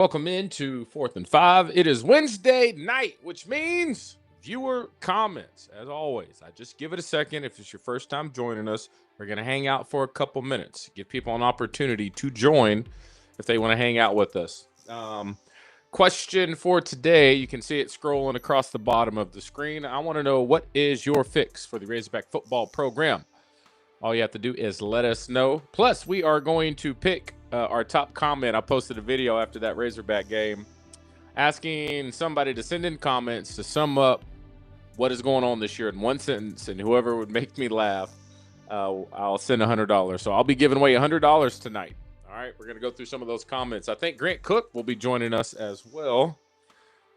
Welcome into 4th and 5. It is Wednesday night, which means viewer comments. As always, I just give it a second. If it's your first time joining us, we're going to hang out for a couple minutes. Give people an opportunity to join if they want to hang out with us. Question for today, you can see it scrolling across the bottom of the screen. I want to know, what is your fix for the Razorback football program? All you have to do is let us know. Plus, we are going to pick our top comment. I posted a video after that Razorback game asking somebody to send in comments to sum up what is going on this year in one sentence, and whoever would make me laugh, I'll send $100. So I'll be giving away $100 tonight. All right, we're going to go through some of those comments. I think Grant Cook will be joining us as well,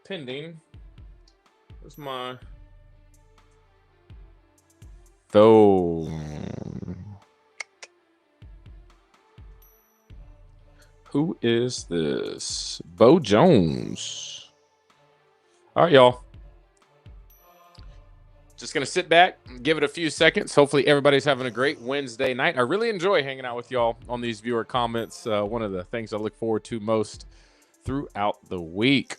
pending. Where's my... Though... Who is this? Bo Jones. All right, y'all. Just going to sit back and give it a few seconds. Hopefully everybody's having a great Wednesday night. I really enjoy hanging out with y'all on these viewer comments. One of the things I look forward to most throughout the week.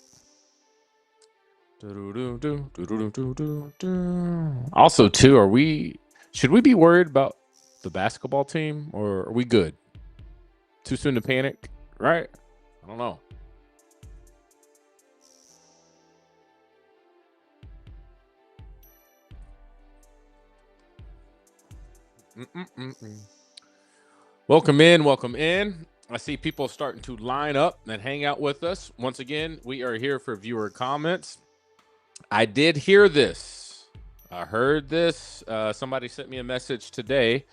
Also, too, should we be worried about the basketball team, or are we good? Too soon to panic, right? I don't know. Welcome in. I see people starting to line up and hang out with us. Once again, we are here for viewer comments. I did hear this. I heard this. Somebody sent me a message today.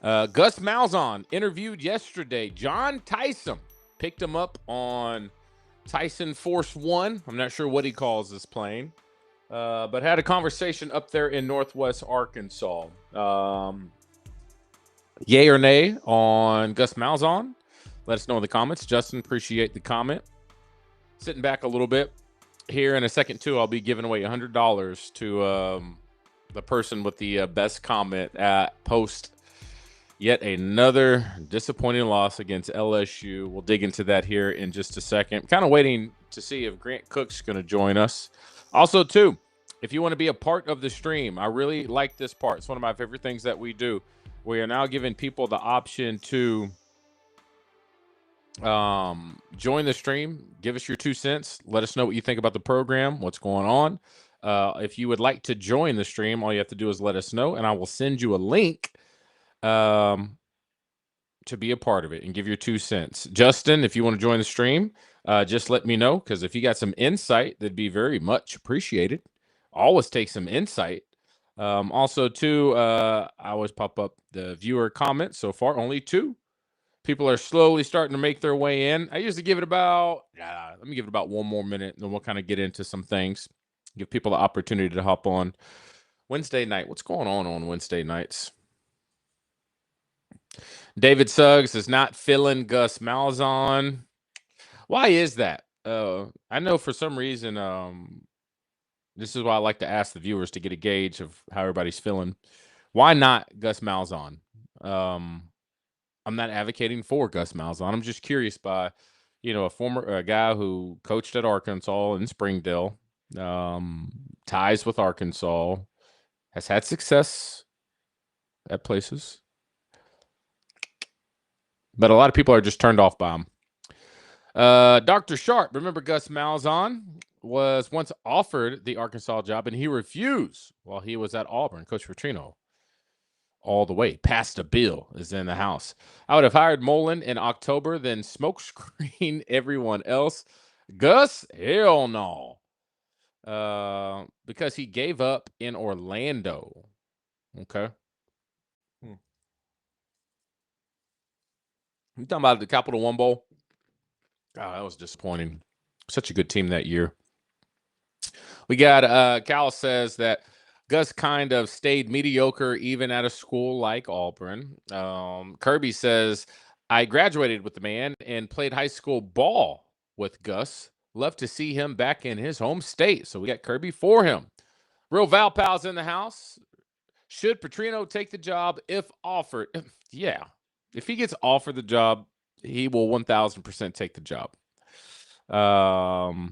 Gus Malzahn interviewed yesterday. John Tyson picked him up on Tyson Force One. I'm not sure what he calls this plane, but had a conversation up there in Northwest Arkansas. Yay or nay on Gus Malzahn? Let us know in the comments. Justin, appreciate the comment. Sitting back a little bit. Here in a second, too, I'll be giving away $100 to the person with the best comment at post yet another disappointing loss against LSU. We'll dig into that here in just a second. Kind of waiting to see if Grant Cook's going to join us. Also, too, if you want to be a part of the stream, I really like this part. It's one of my favorite things that we do. We are now giving people the option to join the stream. Give us your 2 cents. Let us know what you think about the program, what's going on. If you would like to join the stream, all you have to do is let us know, and I will send you a link to be a part of it and give your 2 cents. Justin, if you want to join the stream, just let me know, because if you got some insight, that'd be very much appreciated. Always take some insight. Also, too, I always pop up the viewer comments. So far, only 2. People are slowly starting to make their way in. I usually give it about, let me give it about 1 more minute, and then we'll kind of get into some things. Give people the opportunity to hop on. Wednesday night. What's going on Wednesday nights? David Suggs is not feeling Gus Malzahn. Why is that? I know for some reason, this is why I like to ask the viewers to get a gauge of how everybody's feeling. Why not Gus Malzahn? I'm not advocating for Gus Malzahn. I'm just curious by, a guy who coached at Arkansas in Springdale, ties with Arkansas, has had success at places, but a lot of people are just turned off by him. Dr. Sharp, remember Gus Malzahn was once offered the Arkansas job, and he refused while he was at Auburn. Coach Petrino, all the way. Past a bill is in the house. I would have hired Mullen in October, then smokescreen everyone else. Gus, hell no. Because he gave up in Orlando. Okay. You talking about the Capital One Bowl? God, that was disappointing. Such a good team that year. We got Cal says that Gus kind of stayed mediocre even at a school like Auburn. Kirby says, I graduated with the man and played high school ball with Gus. Love to see him back in his home state. So we got Kirby for him. Real Val Pal's in the house. Should Petrino take the job if offered? Yeah. If he gets offered the job, he will 1,000% take the job. Cal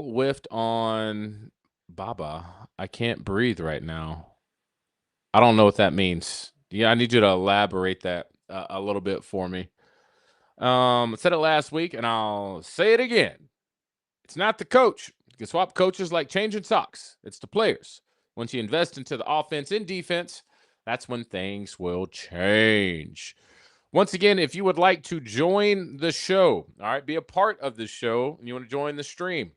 whiffed on Baba. I can't breathe right now. I don't know what that means. Yeah, I need you to elaborate that a little bit for me. I said it last week, and I'll say it again. It's not the coach. You can swap coaches like changing socks. It's the players. Once you invest into the offense and defense, that's when things will change. Once again, if you would like to join the show, all right, be a part of the show, and you want to join the stream,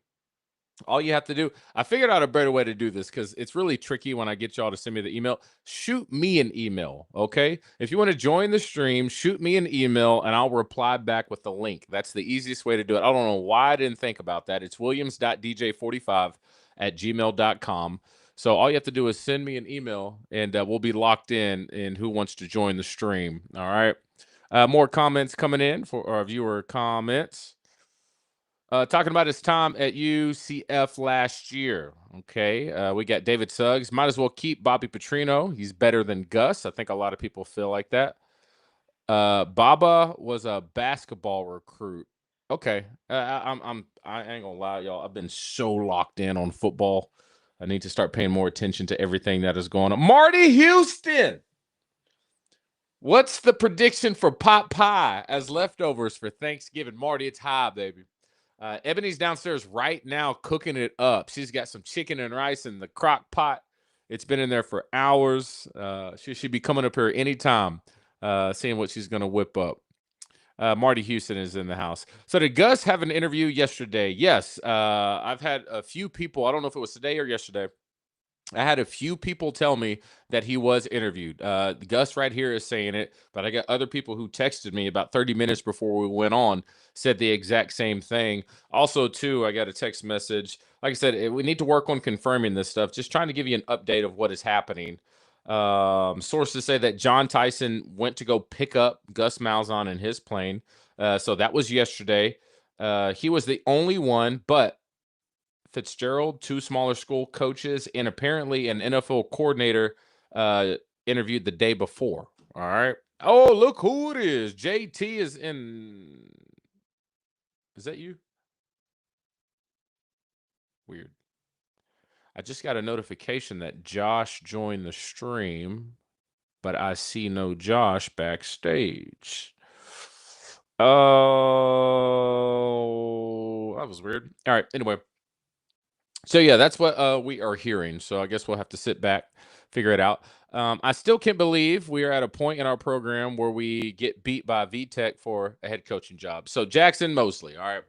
all you have to do, I figured out a better way to do this because it's really tricky when I get y'all to send me the email. Shoot me an email, okay? If you want to join the stream, shoot me an email and I'll reply back with the link. That's the easiest way to do it. I don't know why I didn't think about that. It's williams.dj45@gmail.com. So all you have to do is send me an email and we'll be locked in who wants to join the stream. All right. More comments coming in for our viewer comments. Talking about his time at UCF last year. Okay. We got David Suggs. Might as well keep Bobby Petrino. He's better than Gus. I think a lot of people feel like that. Baba was a basketball recruit. Okay. I ain't gonna lie, y'all. I've been so locked in on football. I need to start paying more attention to everything that is going on. Marty Houston. What's the prediction for pot pie as leftovers for Thanksgiving? Marty, it's high, baby. Ebony's downstairs right now cooking it up. She's got some chicken and rice in the crock pot. It's been in there for hours. She should be coming up here anytime, seeing what she's going to whip up. Marty Houston is in the house. So did Gus have an interview yesterday? Yes. I've had a few people, I don't know if it was today or yesterday, I had a few people tell me that he was interviewed. Gus right here is saying it, but I got other people who texted me about 30 minutes before we went on, said the exact same thing. Also, too, I got a text message. Like I said, we need to work on confirming this stuff. Just trying to give you an update of what is happening. Sources say that John Tyson went to go pick up Gus Malzahn in his plane. So that was yesterday. He was the only one, but Fitzgerald, two smaller school coaches, and apparently an NFL coordinator interviewed the day before. All right. Oh, look who it is. JT is in. Is that you? Weird. I just got a notification that Josh joined the stream, but I see no Josh backstage. Oh, that was weird. All right. Anyway. So yeah, that's what we are hearing. So I guess we'll have to sit back, figure it out. I still can't believe we are at a point in our program where we get beat by VTech for a head coaching job. So Jackson Mosley, all right.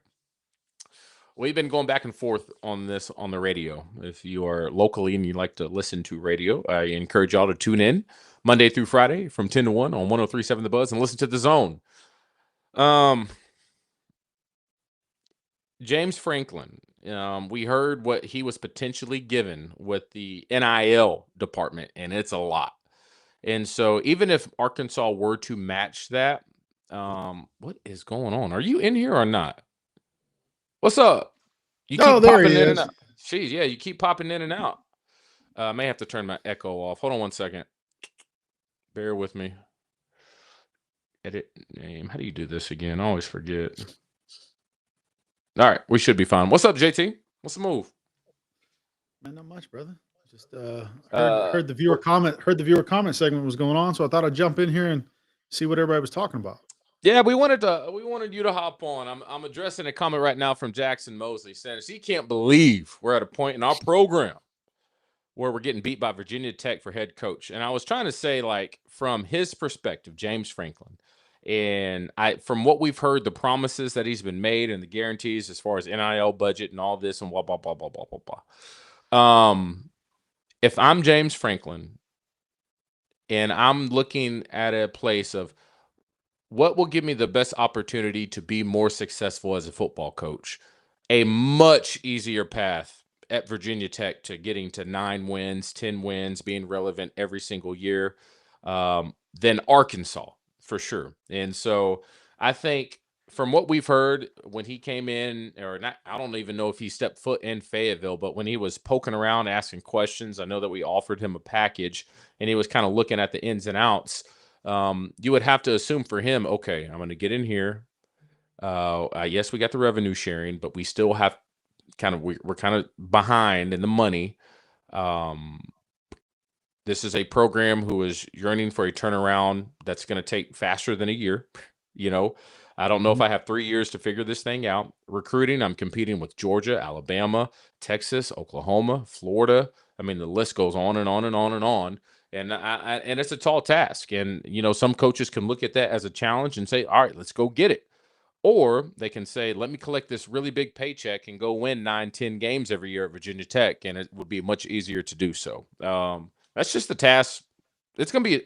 We've been going back and forth on this on the radio. If you are locally and you like to listen to radio, I encourage y'all to tune in Monday through Friday from 10 to 1 on 103.7 The Buzz and listen to The Zone. James Franklin, we heard what he was potentially given with the NIL department, and it's a lot. And so even if Arkansas were to match that, what is going on? Are you in here or not? What's up? You keep popping in and out. Jeez, yeah, you keep popping in and out. I may have to turn my echo off. Hold on one second. Bear with me. Edit name. How do you do this again? I always forget. All right, we should be fine. What's up, JT? What's the move? Man, not much, brother. Just heard the viewer comment. Heard the viewer comment segment was going on, so I thought I'd jump in here and see what everybody was talking about. Yeah, we wanted you to hop on. I'm addressing a comment right now from Jackson Mosley saying he can't believe we're at a point in our program where we're getting beat by Virginia Tech for head coach. And I was trying to say, like, from his perspective, James Franklin, and from what we've heard, the promises that he's been made and the guarantees as far as NIL budget and all this and blah blah blah blah blah blah blah. If I'm James Franklin and I'm looking at a place of what will give me the best opportunity to be more successful as a football coach, a much easier path at Virginia Tech to getting to 9 wins, 10 wins, being relevant every single year than Arkansas, for sure. And so I think from what we've heard when he came in, or not, I don't even know if he stepped foot in Fayetteville, but when he was poking around asking questions, I know that we offered him a package and he was kind of looking at the ins and outs. You would have to assume for him, okay, I'm going to get in here. Yes, we got the revenue sharing, but we still have we're kind of behind in the money. This is a program who is yearning for a turnaround that's going to take faster than a year. You know, I don't know if Mhm. I have 3 years to figure this thing out. Recruiting, I'm competing with Georgia, Alabama, Texas, Oklahoma, Florida. I mean, the list goes on and on and on and on. And it's a tall task. And some coaches can look at that as a challenge and say, "All right, let's go get it." Or they can say, "Let me collect this really big paycheck and go win 9, 10 games every year at Virginia Tech," and it would be much easier to do so. That's just the task. It's going to be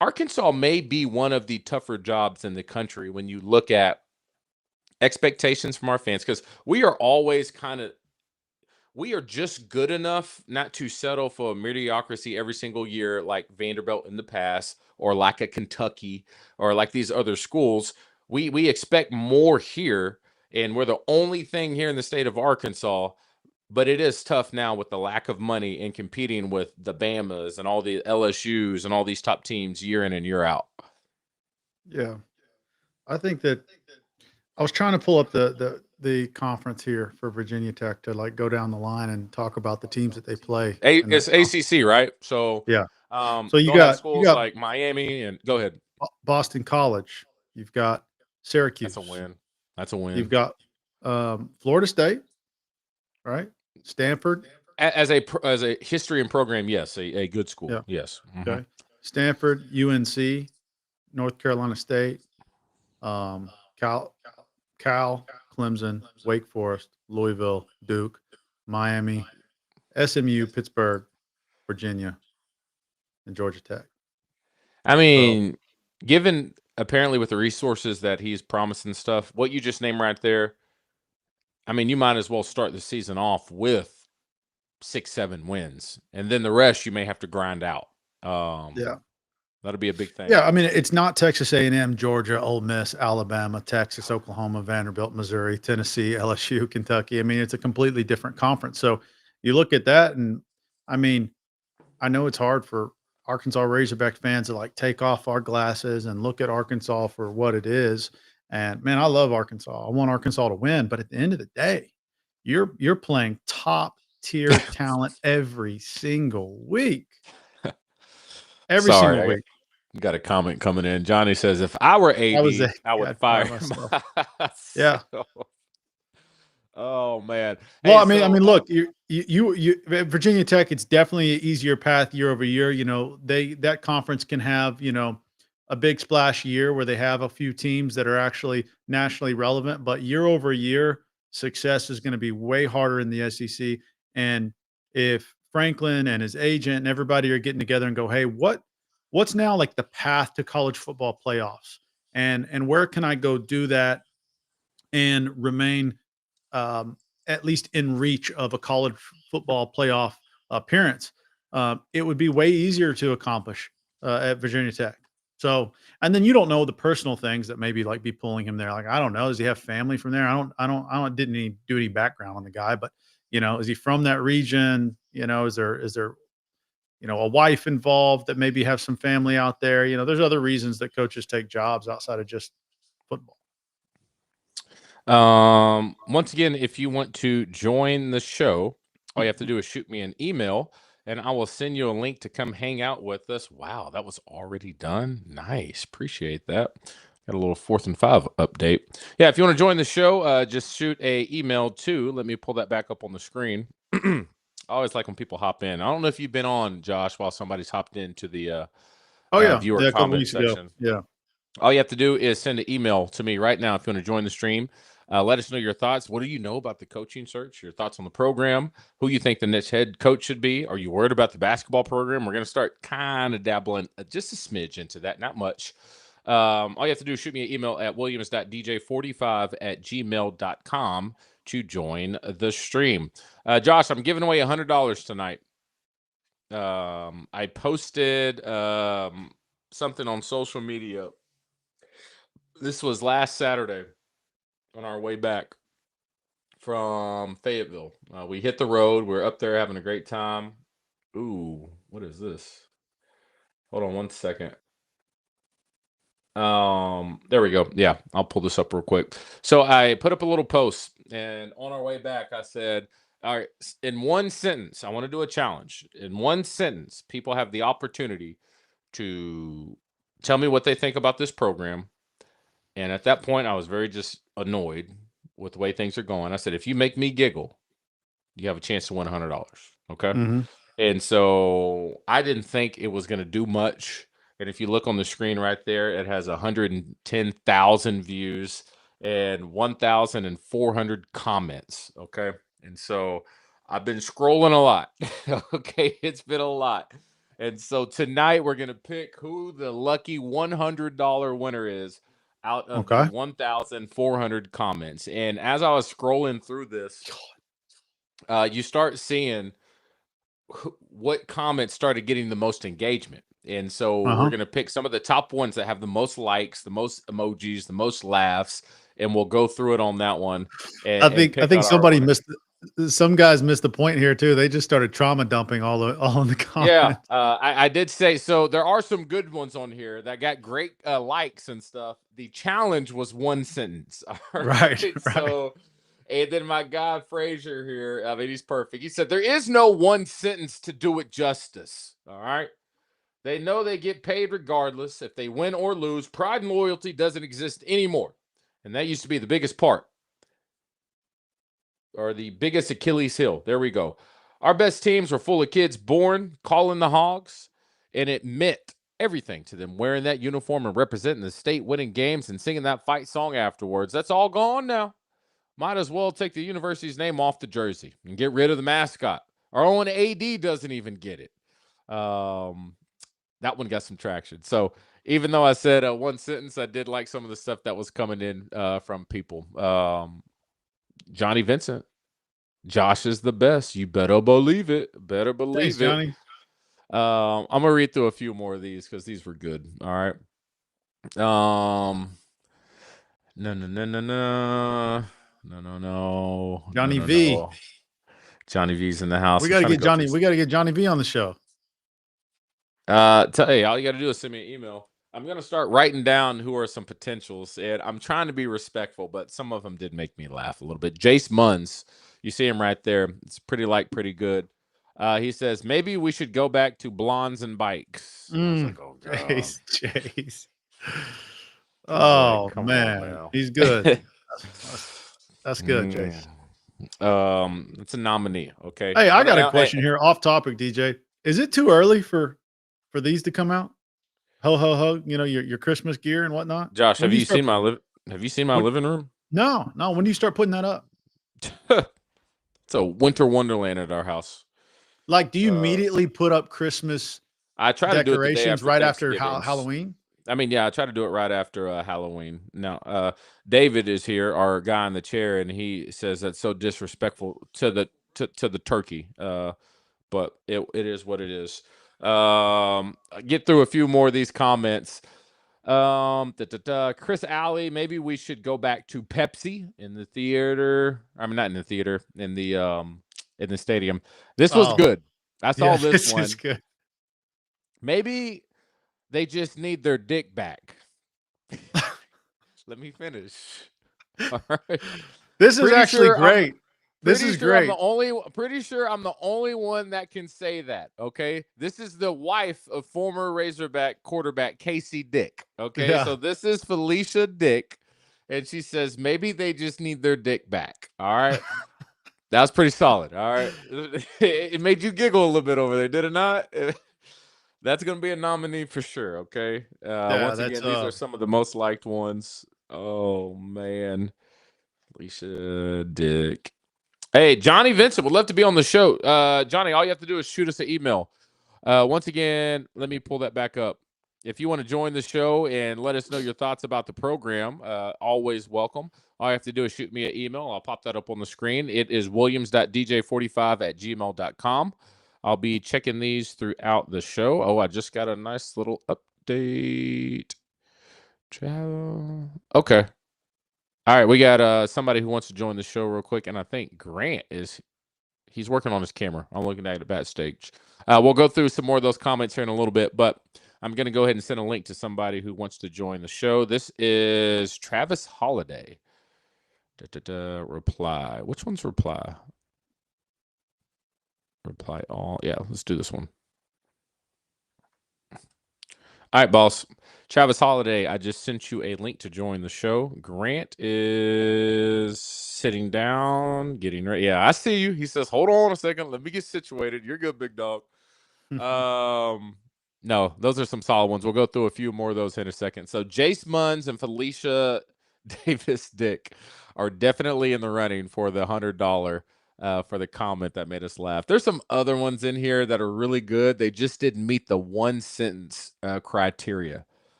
Arkansas may be one of the tougher jobs in the country when you look at expectations from our fans, because we are just good enough not to settle for mediocrity every single year like Vanderbilt in the past, or like a Kentucky, or like these other schools. We expect more here, and we're the only thing here in the state of Arkansas. But it is tough now with the lack of money and competing with the Bamas and all the LSUs and all these top teams year in and year out. Yeah, I think that I was trying to pull up the conference here for Virginia Tech to like go down the line and talk about the teams that they play in that It's conference. ACC, right? So Yeah. So you they'll have got you schools got like Miami, and go ahead. Boston College. You've got That's a Syracuse. win. That's a You've win. got Florida State, right? Stanford. As a history and program, yes, a good school, Yeah. yes. Okay. Stanford, UNC, North Carolina State, um, Cal, Cal, Clemson, Wake Forest, Louisville, Duke, Miami, SMU, Pittsburgh, Virginia, and Georgia Tech. I So mean, given apparently with the resources that he's promising stuff, what you just named right there, I mean, you might as well start the season off with 6, 7 wins, and then the rest you may have to grind out. Um, yeah, that'll be a big thing. yeah. I mean, it's not Texas A&M, Georgia, Ole Miss, Alabama, Texas, Oklahoma, Vanderbilt, Missouri, Tennessee, LSU, Kentucky. I mean, it's a completely different conference. So you look at that, and I mean, I know it's hard for Arkansas Razorback fans to like take off our glasses and look at Arkansas for what it is. And man, I love Arkansas. I want Arkansas to win, but at the end of the day, you're playing top tier talent every single week. Every Sorry, single week. you got a comment coming in. Johnny says, "If I were I was AD, a I yeah, would I'd fire fire myself. Yeah. myself." Oh man. Well, Hey, I so mean, look, Virginia Tech. It's definitely an easier path year over year. You know, that conference can have a big splash year where they have a few teams that are actually nationally relevant, but year over year, success is going to be way harder in the SEC. And if Franklin and his agent and everybody are getting together and go, hey, what's now like the path to college football playoffs, and where can I go do that and remain at least in reach of a college football playoff appearance, it would be way easier to accomplish at Virginia Tech. So, and then you don't know the personal things that maybe like be pulling him there. Like, I don't know. Does he have family from there? Didn't do any background on the guy, but is he from that region? Is there a wife involved that maybe have some family out there? There's other reasons that coaches take jobs outside of just football. once again, if you want to join the show, all you have to do is shoot me an email and I will send you a link to come hang out with us. Wow, that was already done. Nice. Appreciate that. Got a little 4th and 5 update. Yeah, if you want to join the show, just shoot a email to, let me pull that back up on the screen. I always like when people hop in. I don't know if you've been on, Josh, while somebody's hopped into the Oh yeah, viewer yeah, a couple comment weeks ago. section. Yeah. All you have to do is send an email to me right now if you want to join the stream. Let us know your thoughts. What do you know about the coaching search? Your thoughts on the program? Who you think the next head coach should be? Are you worried about the basketball program? We're going to start kind of dabbling just a smidge into that, not much. All you have to do is shoot me an email at williams.dj45@gmail.com to join the stream. Josh, I'm giving away $100 tonight. I posted something on social media. This was last Saturday on our way back from Fayetteville. We hit the road. We're up there having a great time. Ooh, what is this? Hold on one second. There we go. Yeah, I'll pull this up real quick. So I put up a little post, and on our way back, I said, "All right, in one sentence, I want to do a challenge. In one sentence, people have the opportunity to tell me what they think about this program." And at that point, I was very just annoyed with the way things are going. I said, "If you make me giggle, you have a chance to win $100." Okay. Mhm. And so I didn't think it was going to do much. And if you look on the screen right there, it has 110,000 views and 1,400 comments. Okay. And so I've been scrolling a lot. Okay. It's been a lot. And so tonight we're going to pick who the lucky $100 winner is out of the Okay. 1,400 comments. And as I was scrolling through this, you start seeing what comments started getting the most engagement. And so we're Uh-huh. going to pick some of the top ones that have the most likes, the most emojis, the most laughs, and we'll go through it on that one and I pick think out our somebody winner. missed some guys missed the point here too. They just started trauma dumping all in the Yeah, comments. I did say so. There are some good ones on here that got great likes and stuff. The challenge was one sentence. All Right, right. right. So, and then my guy Frazier here, I mean, he's perfect. He said, "There is no one sentence to do it justice." All right. They know they get paid regardless. If they win or lose, pride and loyalty doesn't exist anymore. And that used to be the biggest part, or the biggest Achilles heel. There we go. Our best teams were full of kids born calling the hogs, and it meant everything to them wearing that uniform and representing the state, winning games, and singing that fight song afterwards. That's all gone now. Might as well take the university's name off the jersey and get rid of the mascot. Our own AD doesn't even get it. Um, that one got some traction. So even though I said one sentence, I did like some of the stuff that was coming in from people. Johnny Vincent, Josh is the best. You better believe it. Better Thanks, believe it. Johnny. I'm gonna read through a few more of these because these were good. All right. No, no, no, no, no, no, no, no, no, Johnny no, V. no. Johnny V's in the house. We I'm gotta trying to get go through. Johnny V on the show. Hey, all you got to do is send me an email. I'm gonna start writing down who are some potentials, and I'm trying to be respectful, but some of them did make me laugh a little bit. Jace Munns, you see him right there. It's pretty good. He says maybe we should go back to blondes and bikes. I was like, oh god. Chase. I was like, Oh come on man, now. he's good. That's good, Mm, Chase. it's a nominee. Okay, Hey, I got a Hey, question here, off topic, DJ. Is it too early for these to come out? Ho ho ho! You know your Christmas gear and whatnot. Josh, When do you start? Have you seen my When, living room? no, no. When do you start putting that up? It's a winter wonderland at our house. Like, do you Uh, immediately put up Christmas I try to do it the day decorations after right after Thanksgivings. Halloween? I mean, yeah, I try to do it right after Halloween. Now, David is here, our guy in the chair, and he says that's so disrespectful to the turkey. But it is what it is. Get through a few more of these comments. Chris Alley, maybe we should go back to Pepsi in the theater. I mean, not in the theater, in the stadium. This was Oh, good. I saw yeah, this this is one. good. Maybe they just need their dick back. Let me finish. All right. This is Pretty actually sure I'm great. This is great. pretty sure I'm the only one that can say that. Okay. This is the wife of former Razorback quarterback Casey Dick. Okay. Yeah. So this is Felicia Dick. And she says maybe they just need their dick back. All right. That was pretty solid. All right. It made you giggle a little bit over there, did it not? That's gonna be a nominee for sure. Okay. Yeah, Once that's again, these are some of the most liked ones. Oh man. Alicia Dick. Hey, Johnny Vincent would love to be on the show. Johnny, all you have to do is shoot us an email. Once again, let me pull that back up. If you want to join the show and let us know your thoughts about the program, always welcome. All you have to do is shoot me an email. I'll pop that up on the screen. It is williams.dj45@gmail.com. I'll be checking these throughout the show. Oh, I just got a nice little update. Okay. All right, we got somebody who wants to join the show real quick, and I think Grant he's working on his camera. I'm looking at it backstage. We'll go through some more of those comments here in a little bit, but I'm going to go ahead and send a link to somebody who wants to join the show. This is Travis Holiday. Reply. Which one's reply? Reply all. Yeah, let's do this one. All right, boss. Travis Holiday, I just sent you a link to join the show. Grant is sitting down, getting ready. Yeah, I see you. He says, hold on a second. Let me get situated. You're good, big dog. No, those are some solid ones. We'll go through a few more of those in a second. So Jace Munns and Felicia Davis Dick are definitely in the running for the $100 for the comment that made us laugh. There's some other ones in here that are really good. They just didn't meet the one sentence criteria.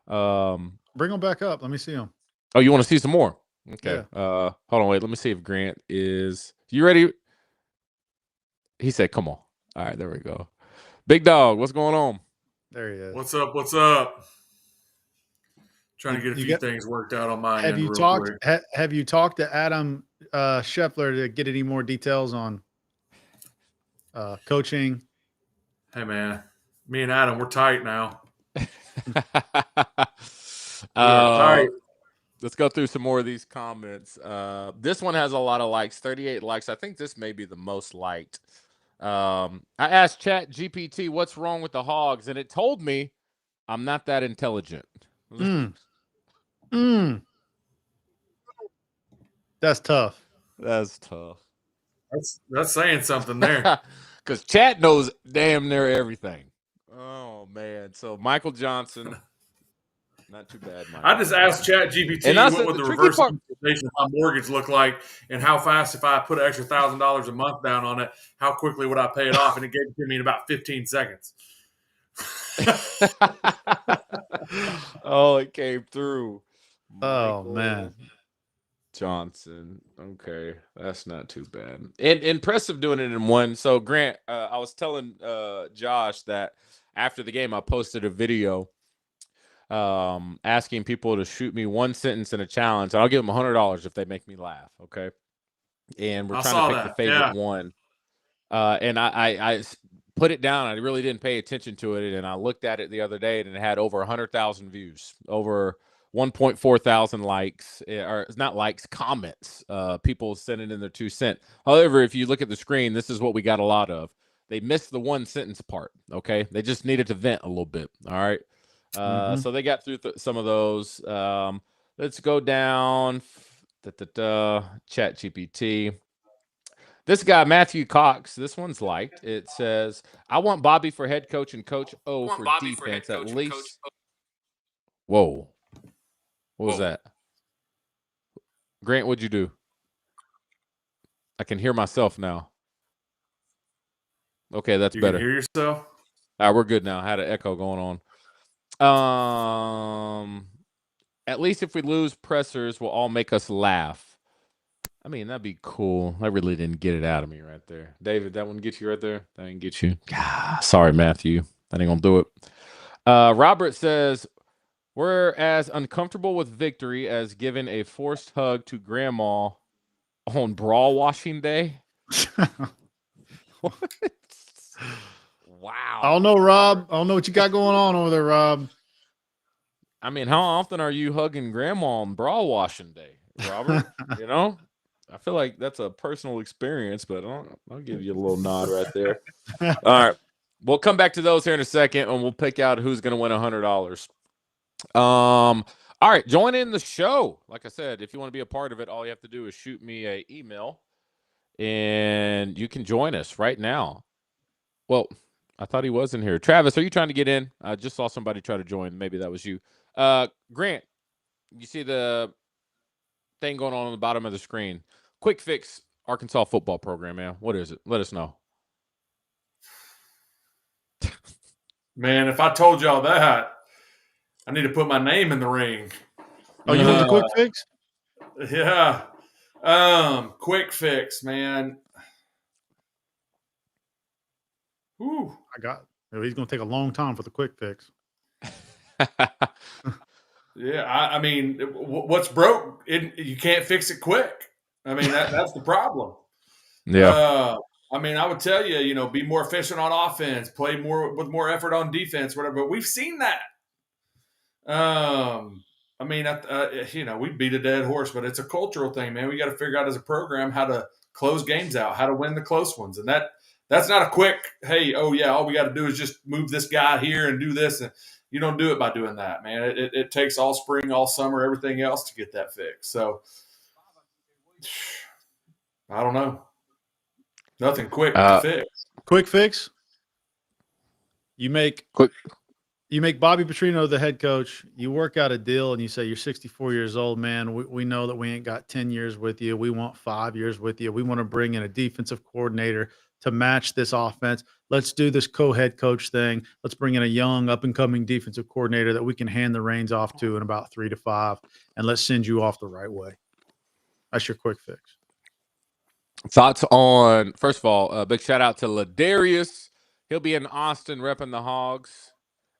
Bring them back up. Let me see them. Oh, you want to see some more? Okay. Yeah. Hold on, wait. Let me see if Grant is. You ready? He said, "Come on." All right, there we go. Big dog, what's going on? There he is. What's up? What's up? Trying to get a few things worked out on my end. Have you talked to Adam Scheffler to get any more details on coaching? Hey man, me and Adam, we're tight now. Tight. Let's go through some more of these comments. This one has a lot of likes, 38 likes. I think this may be the most liked. I asked Chat GPT what's wrong with the hogs, and it told me I'm not that intelligent. That's tough. That's tough. That's saying something there. Because Chat knows damn near everything. Oh man. So Michael Johnson. Not too bad, Michael. I just asked Chat GPT what would the reverse implementation of my mortgage look like, and how fast, if I put an extra $1,000 a month down on it, how quickly would I pay it off? And it gave it to me in about 15 seconds. Oh, it came through. Oh man. Johnson. Okay, that's not too bad. And impressive doing it in one. So Grant, I was telling Josh that after the game I posted a video asking people to shoot me one sentence in a challenge, and I'll give them $100 if they make me laugh. Okay. And we're trying to pick the favorite one. And I put it down. I really didn't pay attention to it. And I looked at it the other day, and it had over 100,000 views, over 1.4 thousand likes, or not likes, comments. People sending in their 2 cents. However, if you look at the screen, this is what we got a lot of. They missed the one sentence part. Okay. They just needed to vent a little bit. All right. So they got through some of those. Let's go down. Chat GPT. This guy, Matthew Cox, this one's liked. It says, I want Bobby for head coach and Coach O for defense at least. Whoa. What was that? Grant, what'd you do? I can hear myself now. Okay, that's better. You can hear yourself? All right, we're good now. I had an echo going on. At least if we lose pressers, will all make us laugh. I mean, that'd be cool. I really didn't get it out of me right there. David, that one get you right there? That didn't get you. Sorry, Matthew. That ain't gonna do it. Robert says, we're as uncomfortable with victory as giving a forced hug to grandma on bra washing day. What? Wow. I don't know, Rob. I don't know what you got going on over there, Rob. I mean, how often are you hugging grandma on bra washing day, Robert? You know? I feel like that's a personal experience, but I'll give you a little nod right there. All right. We'll come back to those here in a second, and we'll pick out who's going to win $100. All right. Join in the show. Like I said, if you want to be a part of it, all you have to do is shoot me an email, and you can join us right now. Well, I thought he was in here. Travis, are you trying to get in? I just saw somebody try to join. Maybe that was you. Grant, you see the thing going on the bottom of the screen. Quick Fix Arkansas football program, man. What is it? Let us know. Man, if I told y'all that, I need to put my name in the ring. Oh, you want the Quick Fix? Yeah. Quick Fix, man. Ooh. He's going to take a long time for the Quick Fix. Yeah, I mean, what's broke, you can't fix it quick. I mean, that's the problem. Yeah. I mean, I would tell you, be more efficient on offense, play more with more effort on defense, whatever. But we've seen that. I mean, we beat a dead horse, but it's a cultural thing, man. We got to figure out as a program how to close games out, how to win the close ones, and that's not a quick. Hey, oh yeah, all we got to do is just move this guy here and do this, and you don't do it by doing that, man. It takes all spring, all summer, everything else to get that fixed. So I don't know. Nothing quick to fix. Quick fix. You make Bobby Petrino the head coach. You work out a deal and you say, you're 64 years old, man. We know that we ain't got 10 years with you. We want 5 years with you. We want to bring in a defensive coordinator to match this offense. Let's do this co-head coach thing. Let's bring in a young up-and-coming defensive coordinator that we can hand the reins off to in about 3 to 5, and let's send you off the right way. That's your quick fix. Thoughts on, first of all, a big shout out to Ladarius. He'll be in Austin repping the Hogs.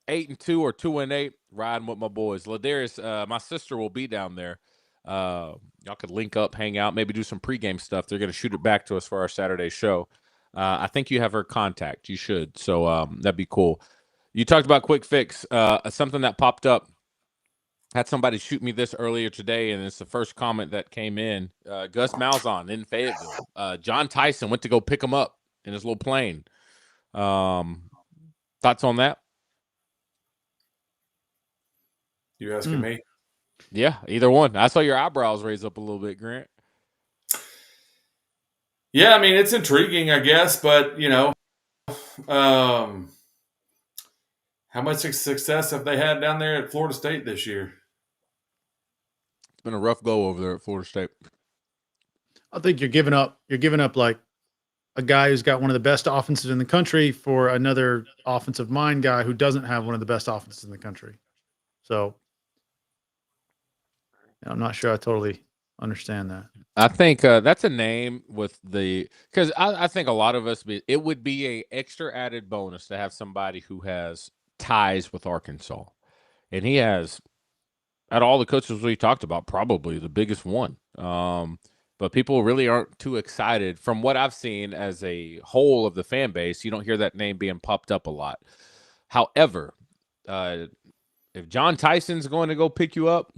8-2 or 2-8, riding with my boys. Ladarius, my sister will be down there. Y'all could link up, hang out, maybe do some pregame stuff. They're going to shoot it back to us for our Saturday show. I think you have her contact. You should. So that'd be cool. You talked about quick fix. Something that popped up. Had somebody shoot me this earlier today, and it's the first comment that came in. Gus Malzahn in Fayetteville. John Tyson went to go pick him up in his little plane. Thoughts on that? You asking me? Yeah, either one. I saw your eyebrows raise up a little bit, Grant. Yeah, I mean, it's intriguing, I guess, but, how much success have they had down there at Florida State this year? It's been a rough go over there at Florida State. I think you're giving up like a guy who's got one of the best offenses in the country for another offensive mind guy who doesn't have one of the best offenses in the country. So I'm not sure I totally understand that. I think that's a name with because I think a lot of us, it would be a extra added bonus to have somebody who has ties with Arkansas. And he has, out of all the coaches we talked about, probably the biggest one. But people really aren't too excited from what I've seen as a whole of the fan base. You don't hear that name being popped up a lot. However, if John Tyson's going to go pick you up,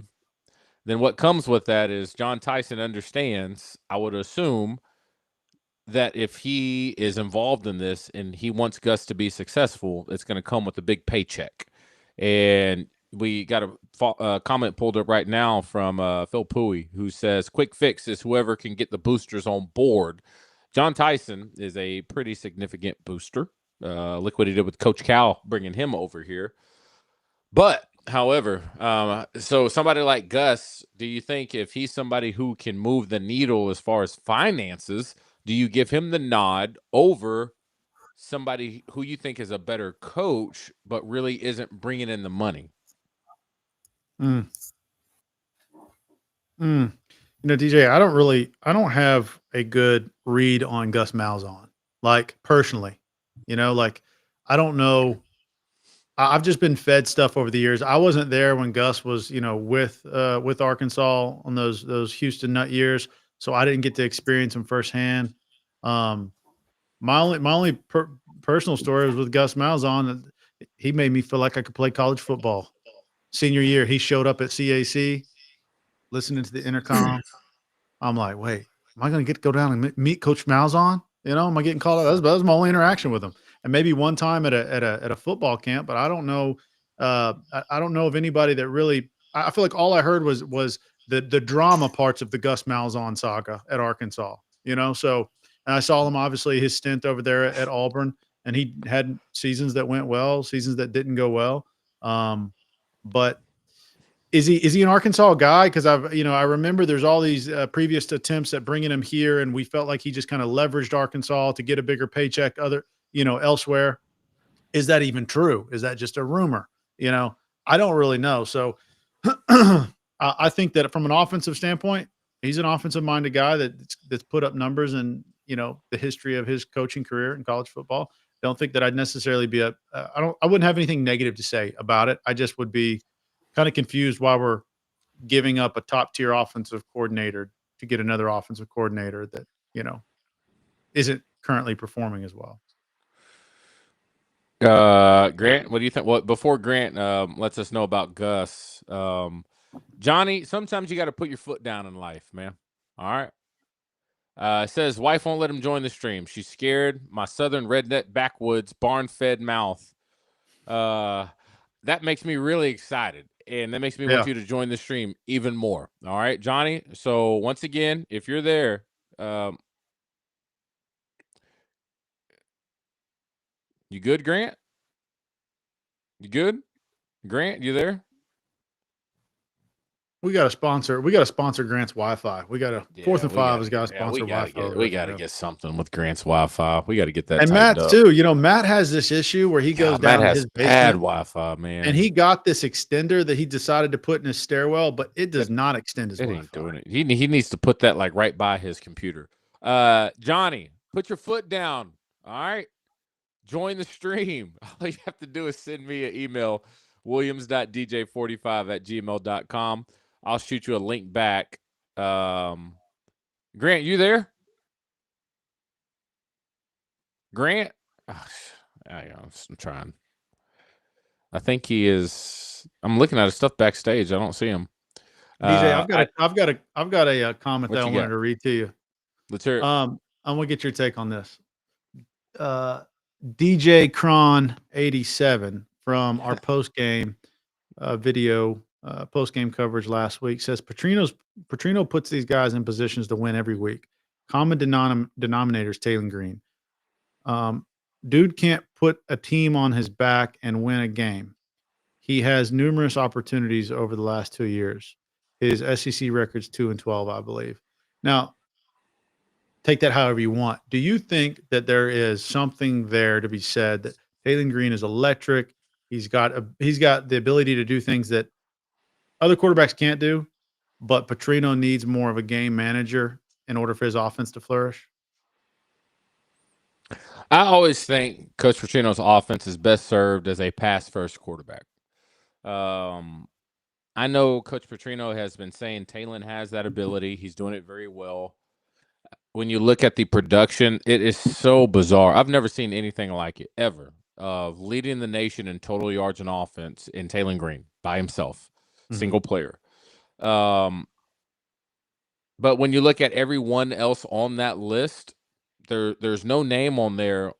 then what comes with that is John Tyson understands, I would assume, that if he is involved in this and he wants Gus to be successful, it's going to come with a big paycheck. And we got a comment pulled up right now from Phil Pooey, who says, quick fix is whoever can get the boosters on board. John Tyson is a pretty significant booster. Look what he did with Coach Cal, bringing him over here. But, however, so somebody like Gus, do you think if he's somebody who can move the needle as far as finances, do you give him the nod over somebody who you think is a better coach but really isn't bringing in the money? DJ, I don't have a good read on Gus Malzahn, like personally, I don't know. I've just been fed stuff over the years. I wasn't there when Gus was, with Arkansas on those Houston Nut years, so I didn't get to experience him firsthand. My only personal story was with Gus Malzahn. He made me feel like I could play college football. Senior year, he showed up at CAC, listening to the intercom. I'm like, wait, am I going to go down and meet Coach Malzahn? Am I getting called out? That was my only interaction with him. And maybe one time at a football camp, but I don't know. I don't know of anybody that really. I feel like all I heard was the drama parts of the Gus Malzahn saga at Arkansas. So and I saw him obviously his stint over there at Auburn, and he had seasons that went well, seasons that didn't go well. But is he an Arkansas guy? Because I remember there's all these previous attempts at bringing him here, and we felt like he just kind of leveraged Arkansas to get a bigger paycheck elsewhere. Is that even true? Is that just a rumor? I don't really know. So I think that from an offensive standpoint, he's an offensive-minded guy that's put up numbers in the history of his coaching career in college football. Don't think that I'd necessarily be I wouldn't have anything negative to say about it. I just would be kind of confused why we're giving up a top-tier offensive coordinator to get another offensive coordinator that isn't currently performing as well. Grant, what do you think? Well, before Grant lets us know about Gus, Johnny, sometimes you got to put your foot down in life, man. All right. Says wife won't let him join the stream. She's scared. My southern redneck backwoods barn fed mouth. That makes me really excited, and that makes me want you to join the stream even more. All right, Johnny. So once again, if you're there, you good, Grant? You good, Grant? You there? We got to sponsor. We got to sponsor Grant's Wi-Fi. We got to Fourth and Five has got to sponsor Wi-Fi. We got to get something with Grant's Wi-Fi. We got to get that. And Matt too. You know, Matt has this issue where he goes down to his bad Wi-Fi, man. And he got this extender that he decided to put in his stairwell, but it does not extend his Wi-Fi. Ain't doing it. He needs to put that like right by his computer. Johnny, put your foot down. All right. Join the stream. All you have to do is send me an email, williams.dj45@gmail.com. I'll shoot you a link back. Grant, you there? Grant? I'm trying. I think he is. I'm looking at his stuff backstage. I don't see him. DJ, I've got a comment that I wanted to read to you. Let's hear it. I'm gonna get your take on this. DJ Cron 87 from our post game video post game coverage last week says Petrino puts these guys in positions to win every week. Common denominators, Taylor Green. Dude can't put a team on his back and win a game. He has numerous opportunities over the last 2 years. His SEC record's 2-12, I believe. Now, take that however you want. Do you think that there is something there to be said that Taylor Green is electric? He's got the ability to do things that other quarterbacks can't do, but Petrino needs more of a game manager in order for his offense to flourish? I always think Coach Petrino's offense is best served as a pass-first quarterback. I know Coach Petrino has been saying Taylor has that ability. He's doing it very well. When you look at the production, it is so bizarre. I've never seen anything like it ever. Of leading the nation in total yards and offense in Taylor Green by himself, single player. But when you look at everyone else on that list, there's no name on there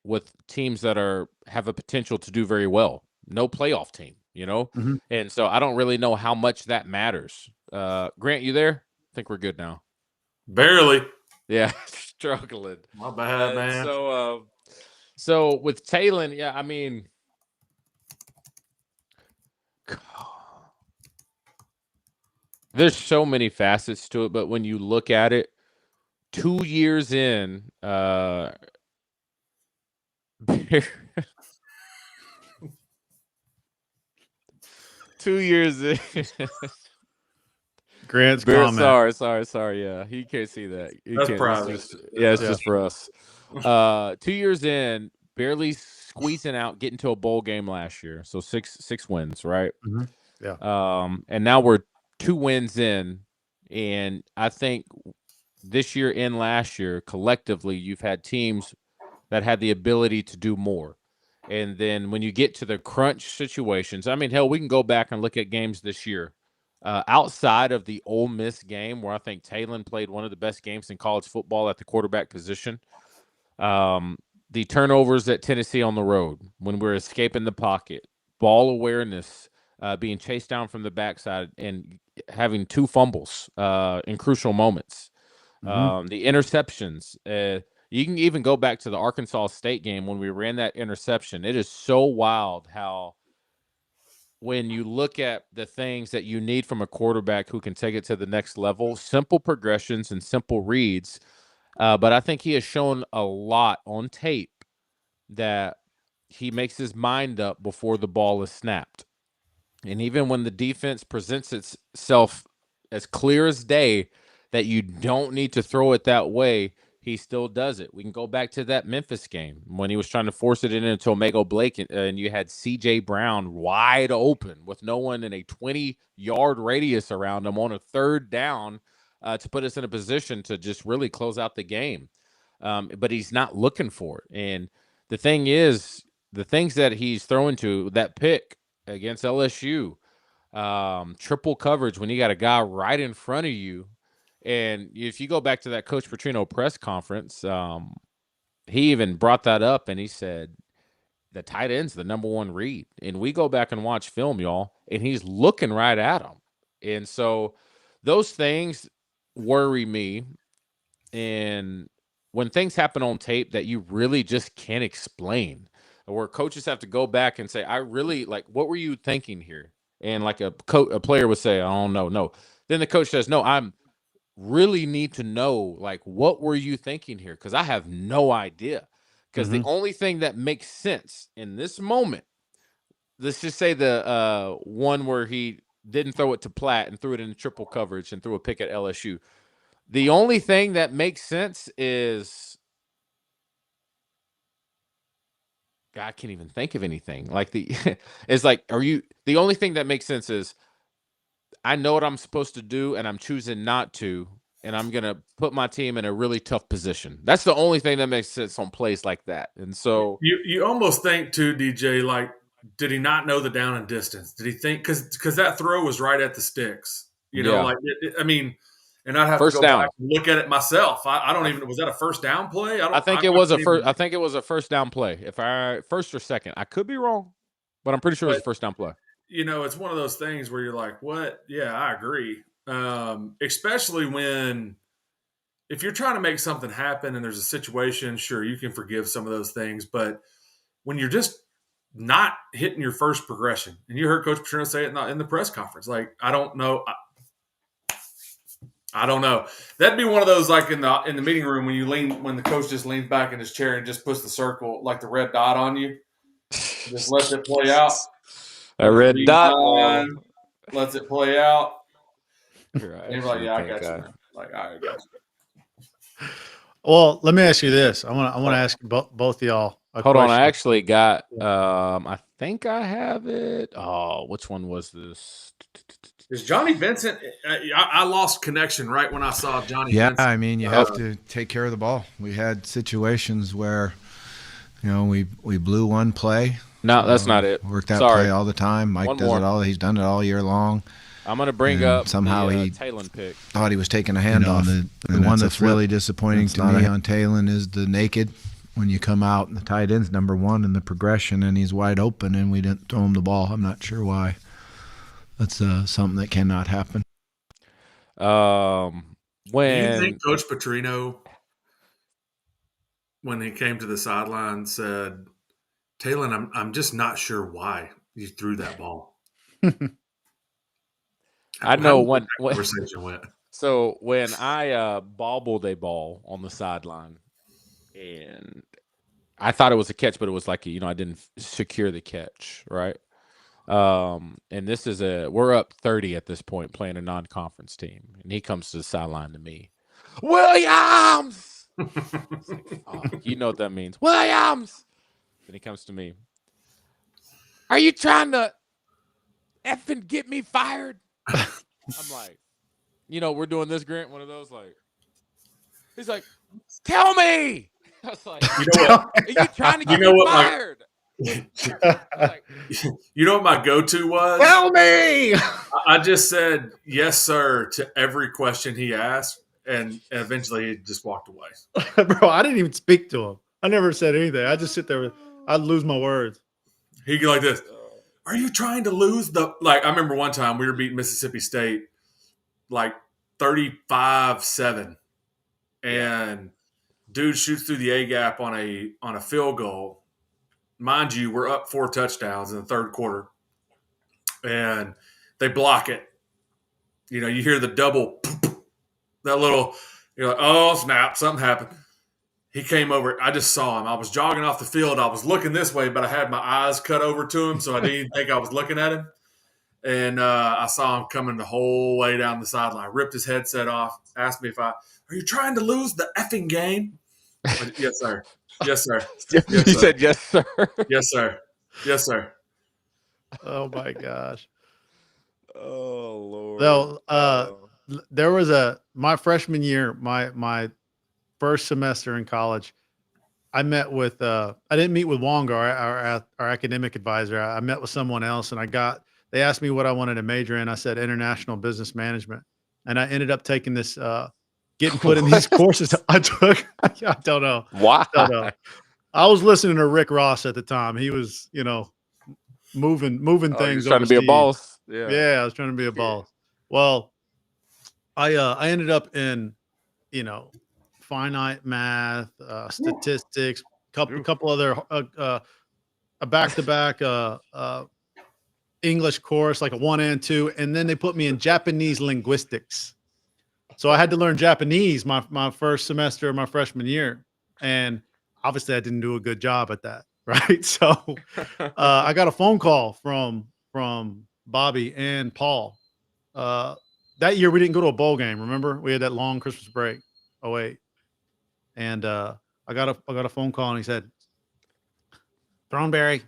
with teams that have a potential to do very well. No playoff team, you know? And so I don't really know how much that matters. Grant, you there? I think we're good now. Barely. Yeah, struggling. My bad, man. So with Taylor, yeah, I mean, there's so many facets to it, but when you look at it, 2 years in, 2 years in. Grant's comment. Sorry. Yeah, he can't see that. That's private. It's just for us. 2 years in, barely squeezing out, getting to a bowl game last year. So six wins, right? Yeah. And now we're 2 wins in, and I think this year and last year, collectively, you've had teams that had the ability to do more. And then when you get to the crunch situations, I mean, hell, we can go back and look at games this year. Outside of the Ole Miss game, where I think Taylor played one of the best games in college football at the quarterback position, the turnovers at Tennessee on the road, when we're escaping the pocket, ball awareness, being chased down from the backside, and having 2 fumbles in crucial moments, the interceptions. You can even go back to the Arkansas State game when we ran that interception. It is so wild how when you look at the things that you need from a quarterback who can take it to the next level, simple progressions and simple reads. But I think he has shown a lot on tape that he makes his mind up before the ball is snapped. And even when the defense presents itself as clear as day that you don't need to throw it that way, he still does it. We can go back to that Memphis game when he was trying to force it into Omega Blake, and you had C.J. Brown wide open with no one in a 20-yard radius around him on a 3rd down to put us in a position to just really close out the game. but he's not looking for it. And the thing is, the things that he's throwing to that pick against LSU, triple coverage when you got a guy right in front of you. And if you go back to that Coach Petrino press conference, he even brought that up and he said the tight end's the number one read. And we go back and watch film, y'all, and he's looking right at him. And so those things worry me. And when things happen on tape that you really just can't explain, where coaches have to go back and say, I really like, what were you thinking here? And like a player would say, oh, no. Then the coach says, no, I'm really need to know, like, what were you thinking here? Because I have no idea. Because the only thing that makes sense in this moment, let's just say the one where he didn't throw it to Platt and threw it in triple coverage and threw a pick at LSU. The only thing that makes sense is, God, I can't even think of anything. Like it's like, the only thing that makes sense is I know what I'm supposed to do and I'm choosing not to, and I'm going to put my team in a really tough position. That's the only thing that makes sense on plays like that. And so you almost think too, DJ, like, did he not know the down and distance? Did he think because that throw was right at the sticks? Yeah. Like I mean, and I'd have First to go down. back and look at it myself. I don't even, was that a first down play? I think it was a first down play. First or second. I could be wrong, but I'm pretty sure it was a first down play. It's one of those things where you're like, what? Yeah, I agree. Especially when, if you're trying to make something happen and there's a situation, sure, you can forgive some of those things. But when you're just not hitting your first progression, and you heard Coach Petrino say it in the press conference, like, I don't know. I don't know. That'd be one of those, like in the meeting room when the coach just leans back in his chair and just puts the circle, like the red dot on you. Just lets it play out. A red dot lets it play out. Right. And you're like, yeah, I got you, man. Like, I got you. Well, let me ask you this. I want to ask both y'all a Hold question. on, I actually got. I think I have it. Oh, which one was this? Is Johnny Vincent? I lost connection right when I saw Johnny Vincent. Yeah, I mean, you have to take care of the ball. We had situations where, we blew one play. No, that's not it. Worked that play all the time. Mike does it all. He's done it all year long. I'm going to bring up somehow he Talon pick. Thought he was taking a handoff. The one that's really disappointing to me on Talon is the naked. When you come out and the tight end's number one in the progression and he's wide open and we didn't throw him the ball. I'm not sure why. That's something that cannot happen. When do you think Coach Petrino, when he came to the sideline, said, Talon, I'm just not sure why you threw that ball? I know when conversation went. So when I bobbled a ball on the sideline, and I thought it was a catch, but it was like I didn't secure the catch, right? And this is we're up 30 at this point, playing a non-conference team, and he comes to the sideline to me, Williams. Like, oh, you know what that means, Williams. Then he comes to me, are you trying to effing get me fired? I'm like, we're doing this, Grant, one of those, like, he's like, tell me. I was like, you know what? Are you trying to get me fired? You know what my go-to was? Tell me. I just said, yes, sir, to every question he asked, and eventually he just walked away. Bro, I didn't even speak to him. I never said anything. I just sit there. I'd lose my words. He'd go like this. Are you trying to lose the – like, I remember one time we were beating Mississippi State like 35-7, and dude shoots through the A-gap on a field goal. Mind you, we're up 4 touchdowns in the third quarter, and they block it. You hear the double – that little – you're like, oh, snap, something happened. He came over. I just saw him. I was jogging off the field. I was looking this way, but I had my eyes cut over to him, so I didn't even think I was looking at him. And I saw him coming the whole way down the sideline. Ripped his headset off. Asked me are you trying to lose the effing game? Like, yes, sir. Yes, sir. Yes, you said yes, sir. Yes, sir. Yes, sir. Oh my gosh. Oh Lord. Though there was my freshman year, my first semester in college, I met with I didn't meet with Wonga, our academic advisor. I met with someone else, and they asked me what I wanted to major in. I said international business management, and I ended up taking this getting put in these courses I took. I don't know. Why? Don't know. I was listening to Rick Ross at the time. He was, moving things trying to be a overseas. boss. Yeah. I was trying to be a boss. Well, I ended up in, finite math, statistics, couple other a back-to-back English course, like a 1 and 2, and then they put me in Japanese linguistics. So I had to learn Japanese my first semester of my freshman year, and obviously I didn't do a good job at that, right? So I got a phone call from Bobby and Paul. That year we didn't go to a bowl game. Remember, we had that long Christmas break. Oh wait, and I got a phone call, and he said, "Throneberry,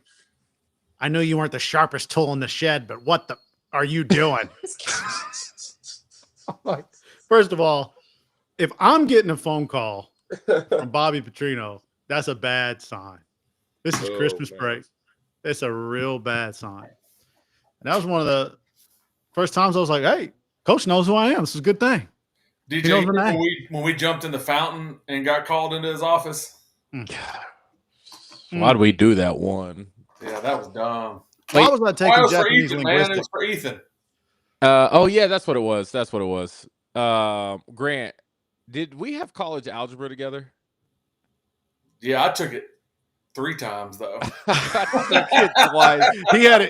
I know you weren't the sharpest tool in the shed, but what the are you doing?" I'm like, first of all, if I'm getting a phone call from Bobby Petrino, that's a bad sign. This is Christmas break. It's a real bad sign. And that was one of the first times I was like, hey, coach knows who I am. This is a good thing. DJ, when we jumped in the fountain and got called into his office. Why do we do that one? Yeah, that was dumb. Why was I taking Japanese Ethan, linguistics? Man? It was for Ethan. Oh yeah, that's what it was. That's what it was. Grant, did we have college algebra together? Yeah, I took it 3 times though. Twice. He had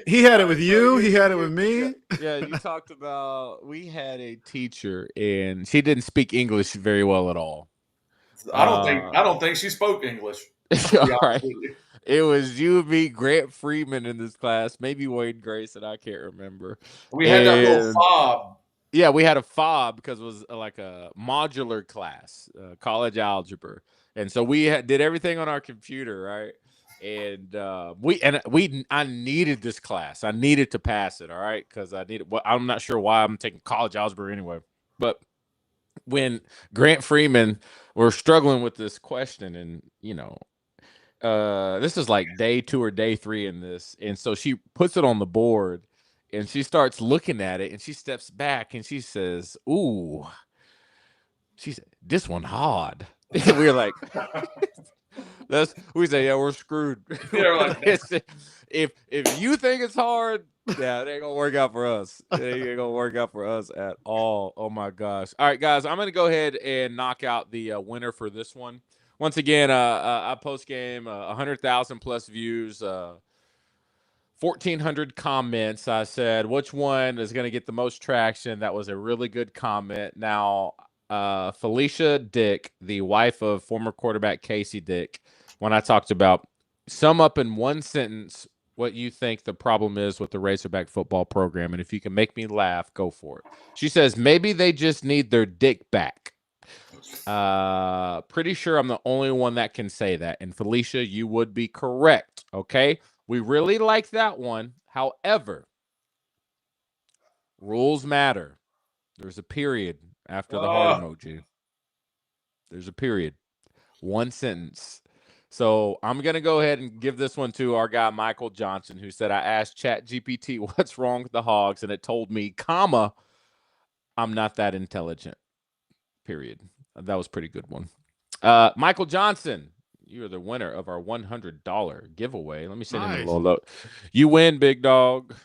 it with you. He had it with me. Yeah, you talked about we had a teacher and she didn't speak English very well at all. I don't think she spoke English. All right. It was you, me, Grant Freeman in this class, maybe Wade Grayson. I can't remember. We had that little fob. Yeah, we had a fob because it was like a modular class, college algebra, and so we did everything on our computer, right? And I needed this class. I needed to pass it, all right, because I needed. Well, I'm not sure why I'm taking college algebra anyway, but when Grant Freeman were struggling with this question, and this is like day 2 or day 3 in this, and so she puts it on the board. And she starts looking at it, and she steps back, and she says, "Ooh," she said, "This one hard." And we were like, we say, "Yeah, we're screwed." Yeah, like, if you think it's hard, yeah, it ain't gonna work out for us. It ain't gonna work out for us at all. Oh my gosh! All right, guys, I'm gonna go ahead and knock out the winner for this one. Once again, I post game 100,000 plus views. 1,400 comments. I said, which one is going to get the most traction? That was a really good comment. Now, Felicia Dick, the wife of former quarterback Casey Dick, when I talked about sum up in one sentence what you think the problem is with the Razorback football program, and if you can make me laugh, go for it. She says, maybe they just need their dick back. Pretty sure I'm the only one that can say that. And Felicia, you would be correct. Okay. We really like that one. However, rules matter. There's a period after the heart emoji. There's a period. One sentence. So I'm going to go ahead and give this one to our guy, Michael Johnson, who said, I asked ChatGPT what's wrong with the Hogs, and it told me, comma, I'm not that intelligent. Period. That was a pretty good one. Michael Johnson. You're the winner of our $100 giveaway. Let me send him a little note. You win, big dog.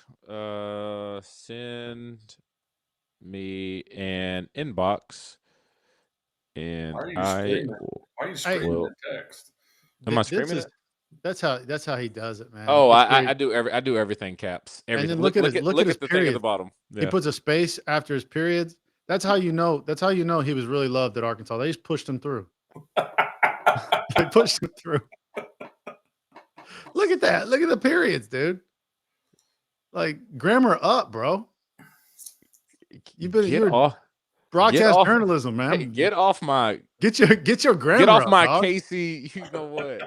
Send me an inbox, and Why are you screaming the text? Am I screaming it? That's how he does it, man. Oh, I do everything caps. Everything. And then look at the thing at the bottom. Yeah. He puts a space after his periods. That's how you know. That's how you know he was really loved at Arkansas. They just pushed him through. They pushed him through. Look at that. Look at the periods, dude. Like grammar up, bro. You're broadcast journalism, man. Hey, get off my get your grammar. Get off up, my dog. Casey. You know what?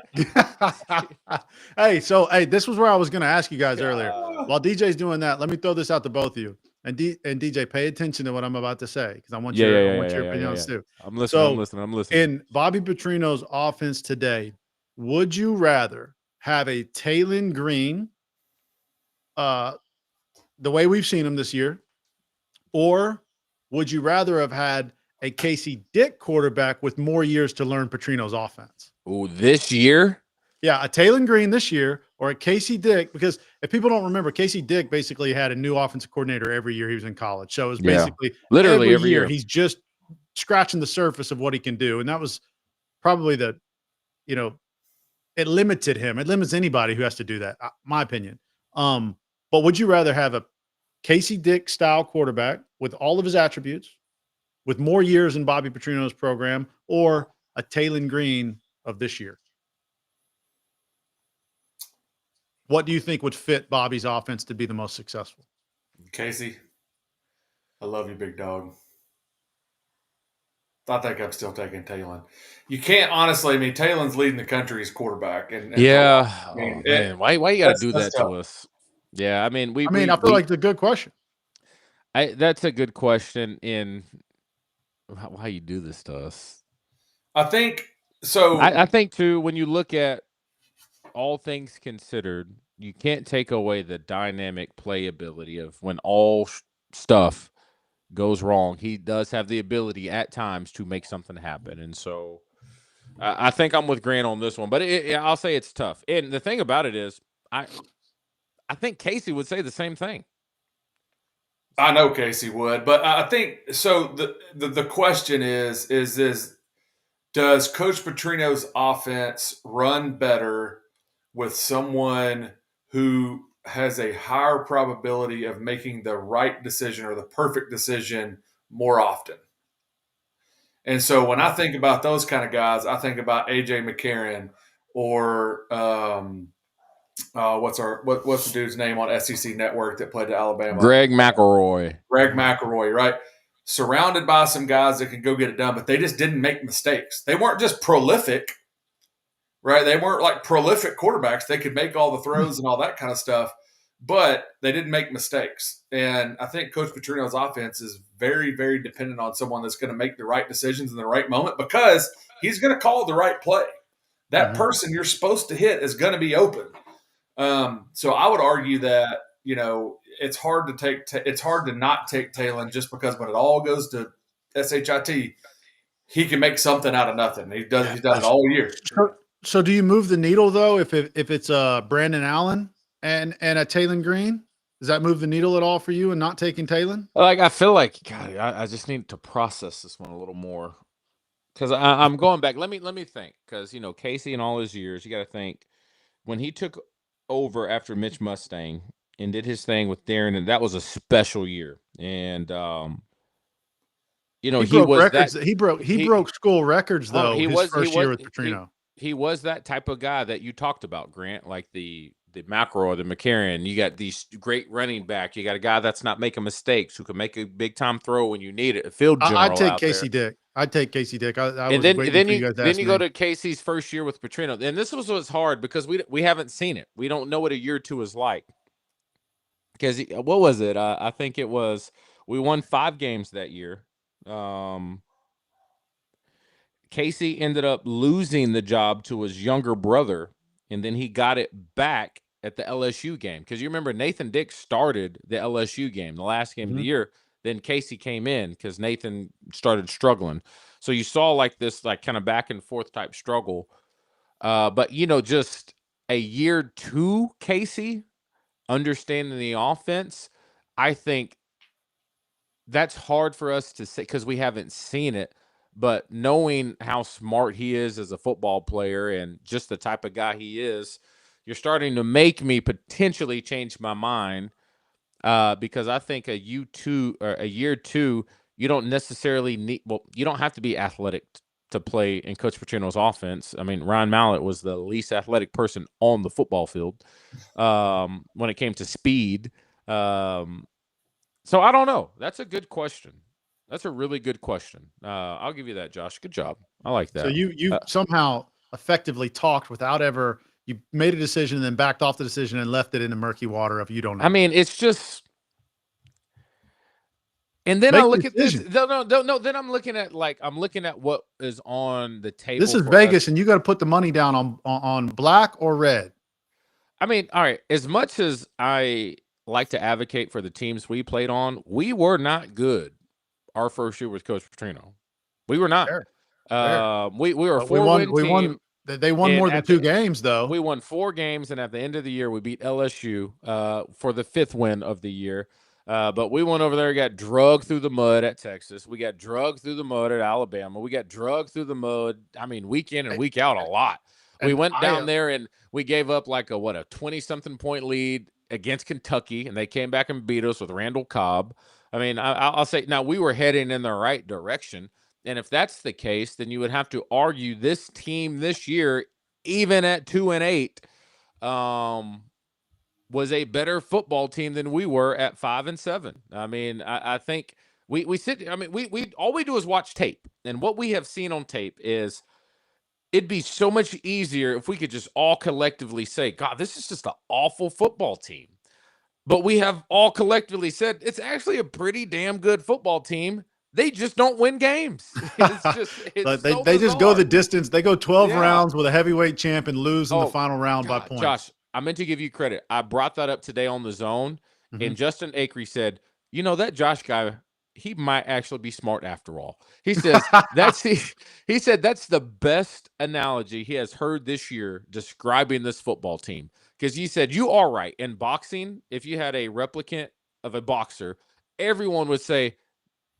Hey, this was where I was going to ask you guys earlier. While DJ's doing that, let me throw this out to both of you. And DJ, pay attention to what I'm about to say because I want Yeah, your yeah, I yeah, want yeah, your yeah, opinion yeah, on yeah. this too. I'm listening. So I'm listening. I'm listening. in Bobby Petrino's offense today, would you rather have a Taylon Green, the way we've seen him this year, or would you rather have had a Casey Dick quarterback with more years to learn Petrino's offense? Oh, this year? Yeah, a Taylon Green this year or a Casey Dick, because if people don't remember, Casey Dick basically had a new offensive coordinator every year he was in college. So it was Yeah. basically Literally every year year. he's just scratching the surface of what he can do. And that was probably it limited him. It limits anybody who has to do that, my opinion. But would you rather have a Casey Dick style quarterback with all of his attributes, with more years in Bobby Petrino's program, or a Taylon Green of this year? What do you think would fit Bobby's offense to be the most successful? Casey, I love you, big dog. I think I'm still taking Taylon. You can't honestly. I mean, Taylon's leading the country as quarterback, and Yeah. I mean, Oh man, why you got to do that tough. to us? Yeah, I mean, I feel like it's a good question. That's a good question. In why you do this to us? I think so. I think too. When you look at all things considered, you can't take away the dynamic playability of when all stuff goes wrong. He does have the ability at times to make something happen, and so I think I'm with Grant on this one. But I'll say it's tough. And the thing about it is, I think Casey would say the same thing. I know Casey would, but I think so. The question is does Coach Petrino's offense run better with someone who has a higher probability of making the right decision or the perfect decision more often? And so when I think about those kind of guys, I think about AJ McCarron or what's the dude's name on SEC Network that played at Alabama? Greg McElroy. Greg McElroy, right? Surrounded by some guys that can go get it done, but they just didn't make mistakes. They weren't just prolific, right? They weren't like prolific quarterbacks. They could make all the throws and all that kind of stuff, but they didn't make mistakes. And I think Coach Petrino's offense is very, very dependent on someone that's going to make the right decisions in the right moment because he's going to call the right play. That person you're supposed to hit is going to be open. So I would argue that, it's hard to not take Taylon just because when it all goes to SHIT, he can make something out of nothing. He's done it all year. So do you move the needle though if it's Brandon Allen and a Taylon Green? Does that move the needle at all for you and not taking Taylon? Like I feel like God, I just need to process this one a little more because I'm going back. Let me think because Casey in all his years, you got to think when he took over after Mitch Mustang and did his thing with Darren, and that was a special year. And he broke was records. that He broke school records though. First year with Petrino. He was that type of guy that you talked about, Grant, like the McElroy, the McCarron. You got these great running back. You got a guy that's not making mistakes, who can make a big time throw when you need it. A field general. I'd take Casey Dick. I'd take Casey Dick. And then you go to Casey's first year with Petrino, and this was what's hard because we haven't seen it. We don't know what a year two is like. Because what was it? I think it was we won 5 games that year. Casey ended up losing the job to his younger brother, and then he got it back at the LSU game. Because you remember Nathan Dick started the LSU game, the last game of the year. Then Casey came in because Nathan started struggling. So you saw like this like kind of back and forth type struggle. But just a year 2 Casey understanding the offense, I think that's hard for us to say because we haven't seen it. But knowing how smart he is as a football player and just the type of guy he is, you're starting to make me potentially change my mind because I think a year 2, you don't necessarily need. Well, you don't have to be athletic to play in Coach Petrino's offense. I mean, Ryan Mallett was the least athletic person on the football field when it came to speed. So I don't know. That's a good question. That's a really good question. I'll give you that, Josh. Good job. I like that. So you somehow effectively talked without ever – you made a decision and then backed off the decision and left it in the murky water of you don't know. I mean, it's just And then I look at this. decision. No. Then I'm looking at what is on the table. This is for Vegas, us. and you got to put the money down on black or red. I mean, all right. As much as I like to advocate for the teams we played on, we were not good. Our first year with Coach Petrino, we were not. Fair. We were a But 4-win team. They won more than 2 games, though. We won 4 games, and at the end of the year, we beat LSU for the 5th win of the year. But we went over there, got drugged through the mud at Texas. We got drugged through the mud at Alabama. We got drugged through the mud. I mean, week in and week out a lot. We went down there and we gave up like a 20-something point lead against Kentucky, and they came back and beat us with Randall Cobb. I mean, I'll say now we were heading in the right direction. And if that's the case, then you would have to argue this team this year, even at 2-8, was a better football team than we were at 5-7. I mean, I think we all we do is watch tape. And what we have seen on tape is it'd be so much easier if we could just all collectively say, God, this is just an awful football team. But we have all collectively said it's actually a pretty damn good football team. They just don't win games. They just go the distance. They go 12 rounds with a heavyweight champ and lose in the final round by points. Josh, I meant to give you credit. I brought that up today on the Zone, and Justin Acree said, that Josh guy, he might actually be smart after all. He says he said that's the best analogy he has heard this year describing this football team. Because he said, you are right. In boxing, if you had a replicant of a boxer, everyone would say,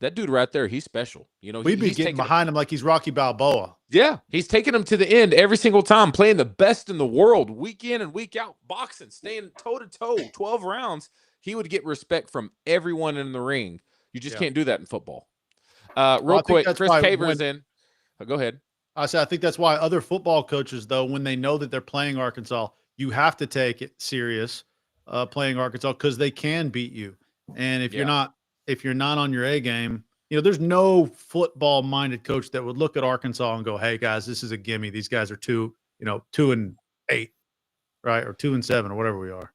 that dude right there, he's special. We'd be getting behind him like he's Rocky Balboa. Yeah, he's taking him to the end every single time, playing the best in the world, week in and week out, boxing, staying toe-to-toe, 12 rounds. He would get respect from everyone in the ring. You just can't do that in football. Real quick, Chris Caver's in. Go ahead. I think that's why other football coaches, though, when they know that they're playing Arkansas, you have to take it serious playing Arkansas because they can beat you. And if you're not on your A game, there's no football-minded coach that would look at Arkansas and go, "Hey guys, this is a gimme. These guys are 2-8, right, or 2-7, or whatever we are."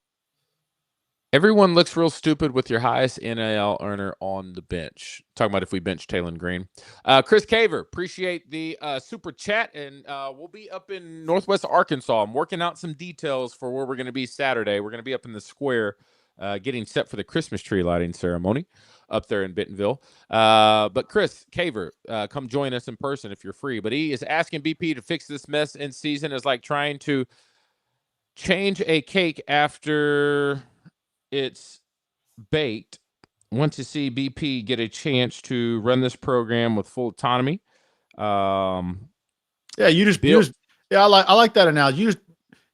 Everyone looks real stupid with your highest NIL earner on the bench. Talking about if we bench Taylon Green. Chris Caver, appreciate the super chat, and we'll be up in Northwest Arkansas. I'm working out some details for where we're going to be Saturday. We're going to be up in the square getting set for the Christmas tree lighting ceremony up there in Bentonville. But Chris Caver, come join us in person if you're free. But he is asking BP to fix this mess in season is like trying to change a cake after it's baked. Want to see BP get a chance to run this program with full autonomy. I like that analogy.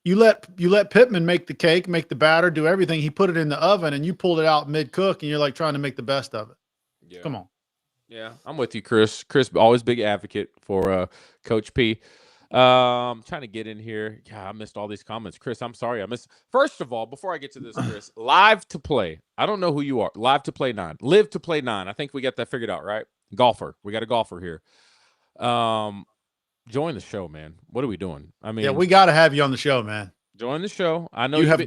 You let Pittman make the cake, make the batter, do everything. He put it in the oven, and you pulled it out mid-cook, and you're like trying to make the best of it. Yeah. Come on. Yeah, I'm with you, Chris. Chris, always big advocate for Coach P. Trying to get in here. God, I missed all these comments. Chris, I'm sorry. First of all, before I get to this, Chris, live to play. I don't know who you are. Live to play 9. Live to play 9. I think we got that figured out, right? Golfer. We got a golfer here. Join the show, man. What are we doing? I mean, we got to have you on the show, man. Join the show. I know you have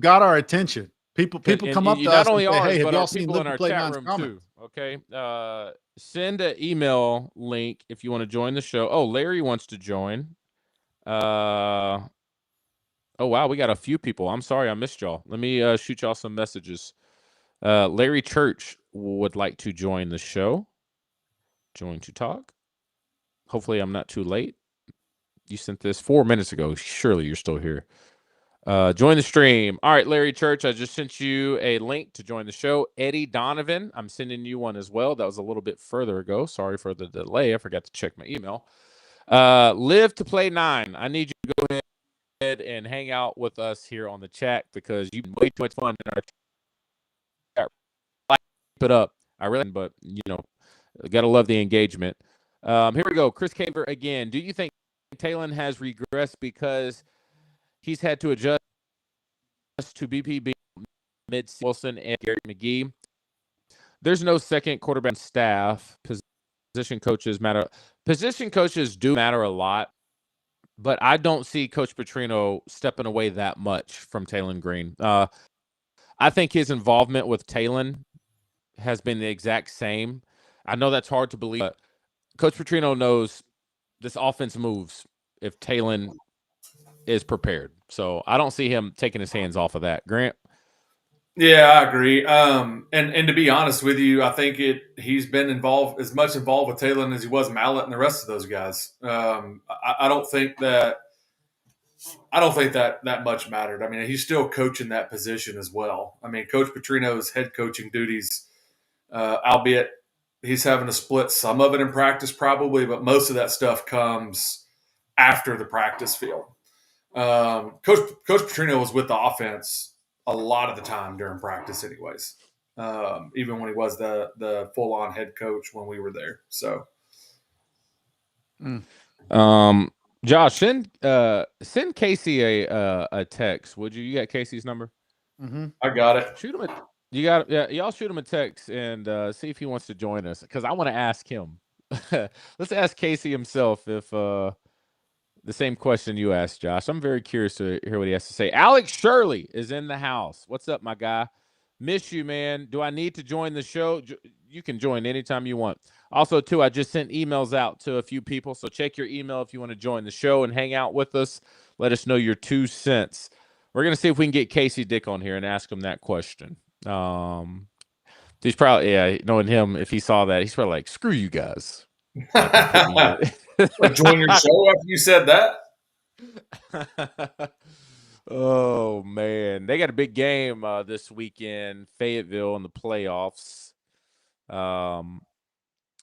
got our attention. People come up to us and say, "Hey, have y'all seen Live to Play 9's comments?" Okay. Send an email link if you want to join the show. Oh, Larry wants to join. Oh, wow. We got a few people. I'm sorry I missed y'all. Let me shoot y'all some messages. Larry Church would like to join the show. Join to talk. Hopefully I'm not too late. You sent this 4 minutes ago. Surely you're still here. Join the stream. All right, Larry Church, I just sent you a link to join the show. Eddie Donovan, I'm sending you one as well. That was a little bit further ago. Sorry for the delay. I forgot to check my email. Live to Play 9. I need you to go ahead and hang out with us here on the chat because you've been way too much fun in our chat. Keep it up. I really, but gotta love the engagement. Here we go. Chris Caver again. Do you think Taylon has regressed because he's had to adjust to BPB mid Wilson and Garrett McGee? There's no second quarterback staff. Position coaches matter. Position coaches do matter a lot, but I don't see Coach Petrino stepping away that much from Taylon Green. I think his involvement with Taylon has been the exact same. I know that's hard to believe, but Coach Petrino knows this offense moves if Talon is prepared. So I don't see him taking his hands off of that. Grant? Yeah, I agree. And to be honest with you, I think he's been involved as much involved with Talon as he was Mallett and the rest of those guys. I don't think that that much mattered. I mean, he's still coaching that position as well. I mean, Coach Petrino's head coaching duties, albeit he's having to split some of it in practice probably, but most of that stuff comes after the practice field. Coach Petrino was with the offense a lot of the time during practice anyways, even when he was the full-on head coach when we were there. So Josh, send Casey a text, would you? You got Casey's number? I got it. Shoot him y'all shoot him a text and see if he wants to join us, because I want to ask him. Let's ask Casey himself if the same question you asked, Josh. I'm very curious to hear what he has to say. Alex Shirley is in the house. What's up, my guy? Miss you, man. Do I need to join the show? You can join anytime you want. Also, too, I just sent emails out to a few people, so check your email if you want to join the show and hang out with us. Let us know your 2 cents. We're going to see if we can get Casey Dick on here and ask him that question. He's probably, knowing him, if he saw that, he's probably like, screw you guys. Join your show after you said that? Oh, man. They got a big game this weekend, Fayetteville in the playoffs.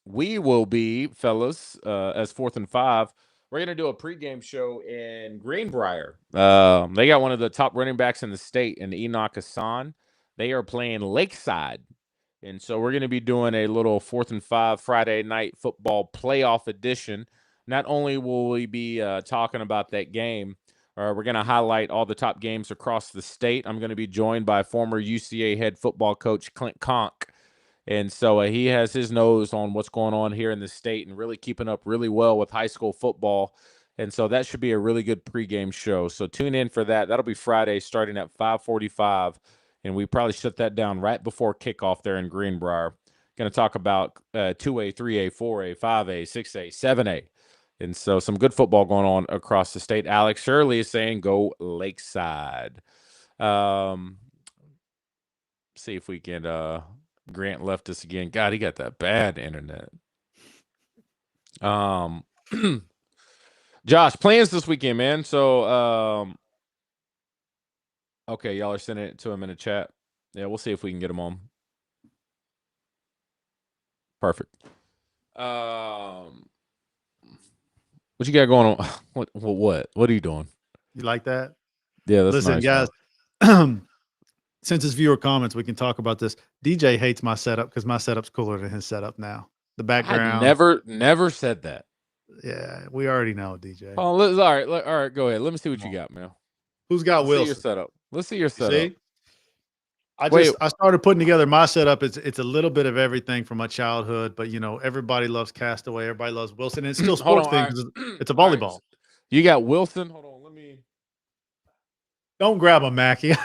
We will be, fellas, as 4th and 5. We're going to do a pregame show in Greenbrier. They got one of the top running backs in the state, in Enoch Hassan. They are playing Lakeside. And so we're going to be doing a little 4th and 5 Friday night football playoff edition. Not only will we be talking about that game, we're going to highlight all the top games across the state. I'm going to be joined by former UCA head football coach Clint Conk. And so he has his nose on what's going on here in the state and really keeping up really well with high school football. And so that should be a really good pregame show. So tune in for that. That'll be Friday starting at 5:45. And we probably shut that down right before kickoff there in Greenbrier. Going to talk about 2A, 3A, 4A, 5A, 6A, 7A. And so some good football going on across the state. Alex Shirley is saying go Lakeside. See if we can Grant left us again. God, he got that bad internet. Josh, plans this weekend, man. So okay, y'all are sending it to him in a chat. Yeah, we'll see if we can get him on. Perfect. What you got going on? What are you doing? You like that? Yeah, that's Listen, nice, guys. Since it's viewer comments, we can talk about this. DJ hates my setup because my setup's cooler than his setup now. The background. I never said that. Yeah, we already know, DJ. Oh, all right, go ahead. Let me see what you got, man. Who's got Wilson? See your setup. Let's see your setup. See? I started putting together my setup. It's a little bit of everything from my childhood, but everybody loves Castaway, everybody loves Wilson, and it's still sports thing because it's a volleyball. Right. You got Wilson. Hold on, let me. Don't grab a Mackie.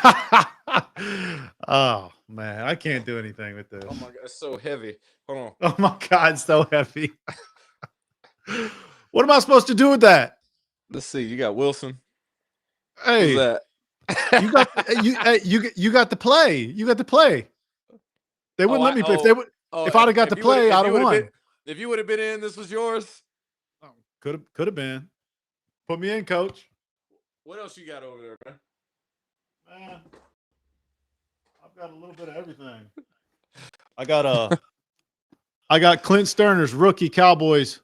Oh man, I can't do anything with this. Oh my god, it's so heavy. Hold on. Oh my god, it's so heavy. What am I supposed to do with that? Let's see. You got Wilson. Hey, that? you got to play. You got to play. They wouldn't let me play. If I'd have got to play, I'd have won. If you would have been in, this was yours. Oh, could have been. Put me in, coach. What else you got over there, man? Man, I've got a little bit of everything. I got Clint Sterner's rookie Cowboys.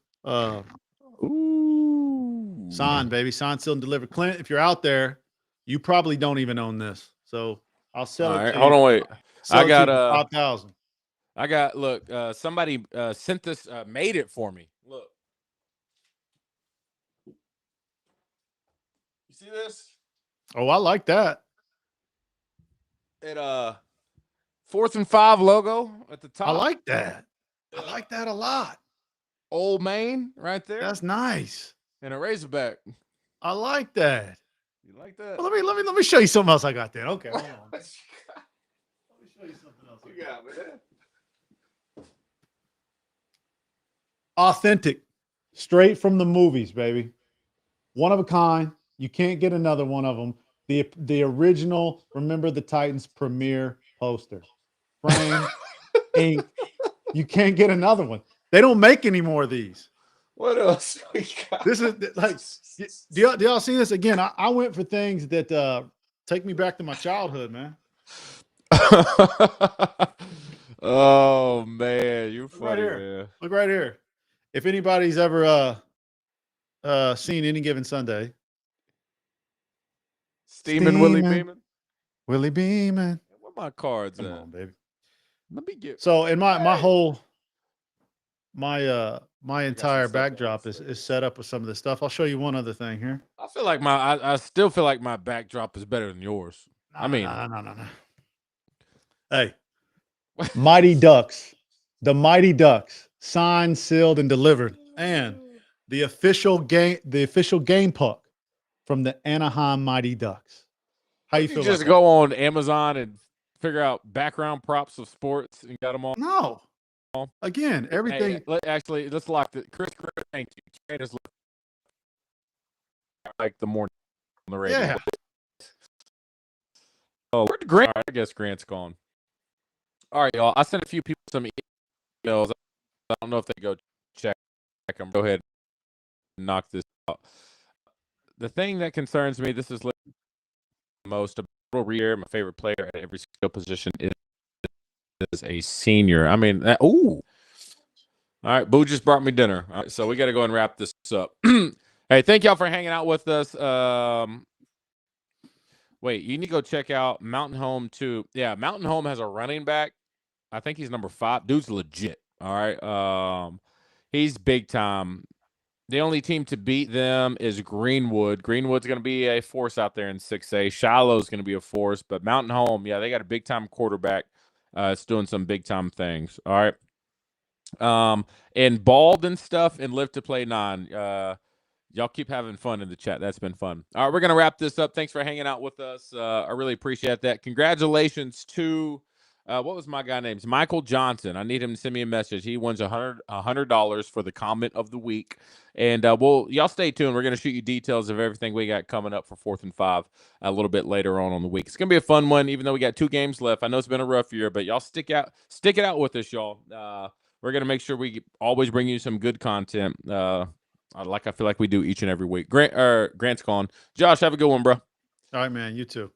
Ooh, Son, baby, Son still delivered. Clint, if you're out there, you probably don't even own this, so I'll sell it. All right, hold on, wait. I got 5,000. I got somebody sent this, made it for me. Look, you see this? Oh, I like that. It 4th and 5 logo at the top. I like that. I like that a lot. Old Main right there. That's nice. And a Razorback. I like that. You like that? Well, let me show you something else I got there. Okay, hold on. Let me show you something else. You got, man. Authentic, straight from the movies, baby. One of a kind. You can't get another one of them. The original Remember the Titans premiere poster. Frame, ink. You can't get another one. They don't make any more of these. What else we got? This is like, do y'all see this again? I went for things that take me back to my childhood, man. Oh man, you're Look funny, right here. man. Look right here. If anybody's ever seen Any Given Sunday, Steaming Willie Beeman. Willie Beeman. Where my cards Come at? on, baby. Let me get. So in my whole my some entire stuff on backdrop this is set up with some of this stuff. I'll show you one other thing here. I feel like I still feel like my backdrop is better than yours. I mean, no. Hey, Mighty Ducks, the Mighty Ducks, signed, sealed, and delivered, and the official game puck from the Anaheim Mighty Ducks. How you feel? just about go on Amazon and figure out background props of sports and got them all. that? No. Again, everything. Hey, let's lock the Chris. Thank you. Trade us like the morning on the radio. Yeah. Oh, where'd Grant? I guess Grant's gone. All right, y'all. I sent a few people some emails. I don't know if they go check them. Go ahead and knock this out. The thing that concerns me, this is the most about Rear, my favorite player at every skill position is a senior. I mean, ooh. All right, Boo just brought me dinner. All right, so we got to go and wrap this up. Hey, thank y'all for hanging out with us. Wait, you need to go check out Mountain Home too. Yeah, Mountain Home has a running back. I think he's number 5. Dude's legit. All right. He's big time. The only team to beat them is Greenwood. Greenwood's going to be a force out there in 6A. Shiloh's going to be a force, but Mountain Home, yeah, they got a big time quarterback. It's doing some big time things. All right. And Bald and stuff and Live to Play 9. Y'all keep having fun in the chat. That's been fun. All right, we're going to wrap this up. Thanks for hanging out with us. I really appreciate that. Congratulations to, what was my guy named? Michael Johnson. I need him to send me a message. He wins $100 for the comment of the week. And y'all stay tuned. We're going to shoot you details of everything we got coming up for 4th and 5 a little bit later on the week. It's going to be a fun one, even though we got 2 games left. I know it's been a rough year, but y'all stick it out with us, y'all. We're going to make sure we always bring you some good content. I feel like we do each and every week. Grant's gone. Josh, have a good one, bro. All right, man. You too.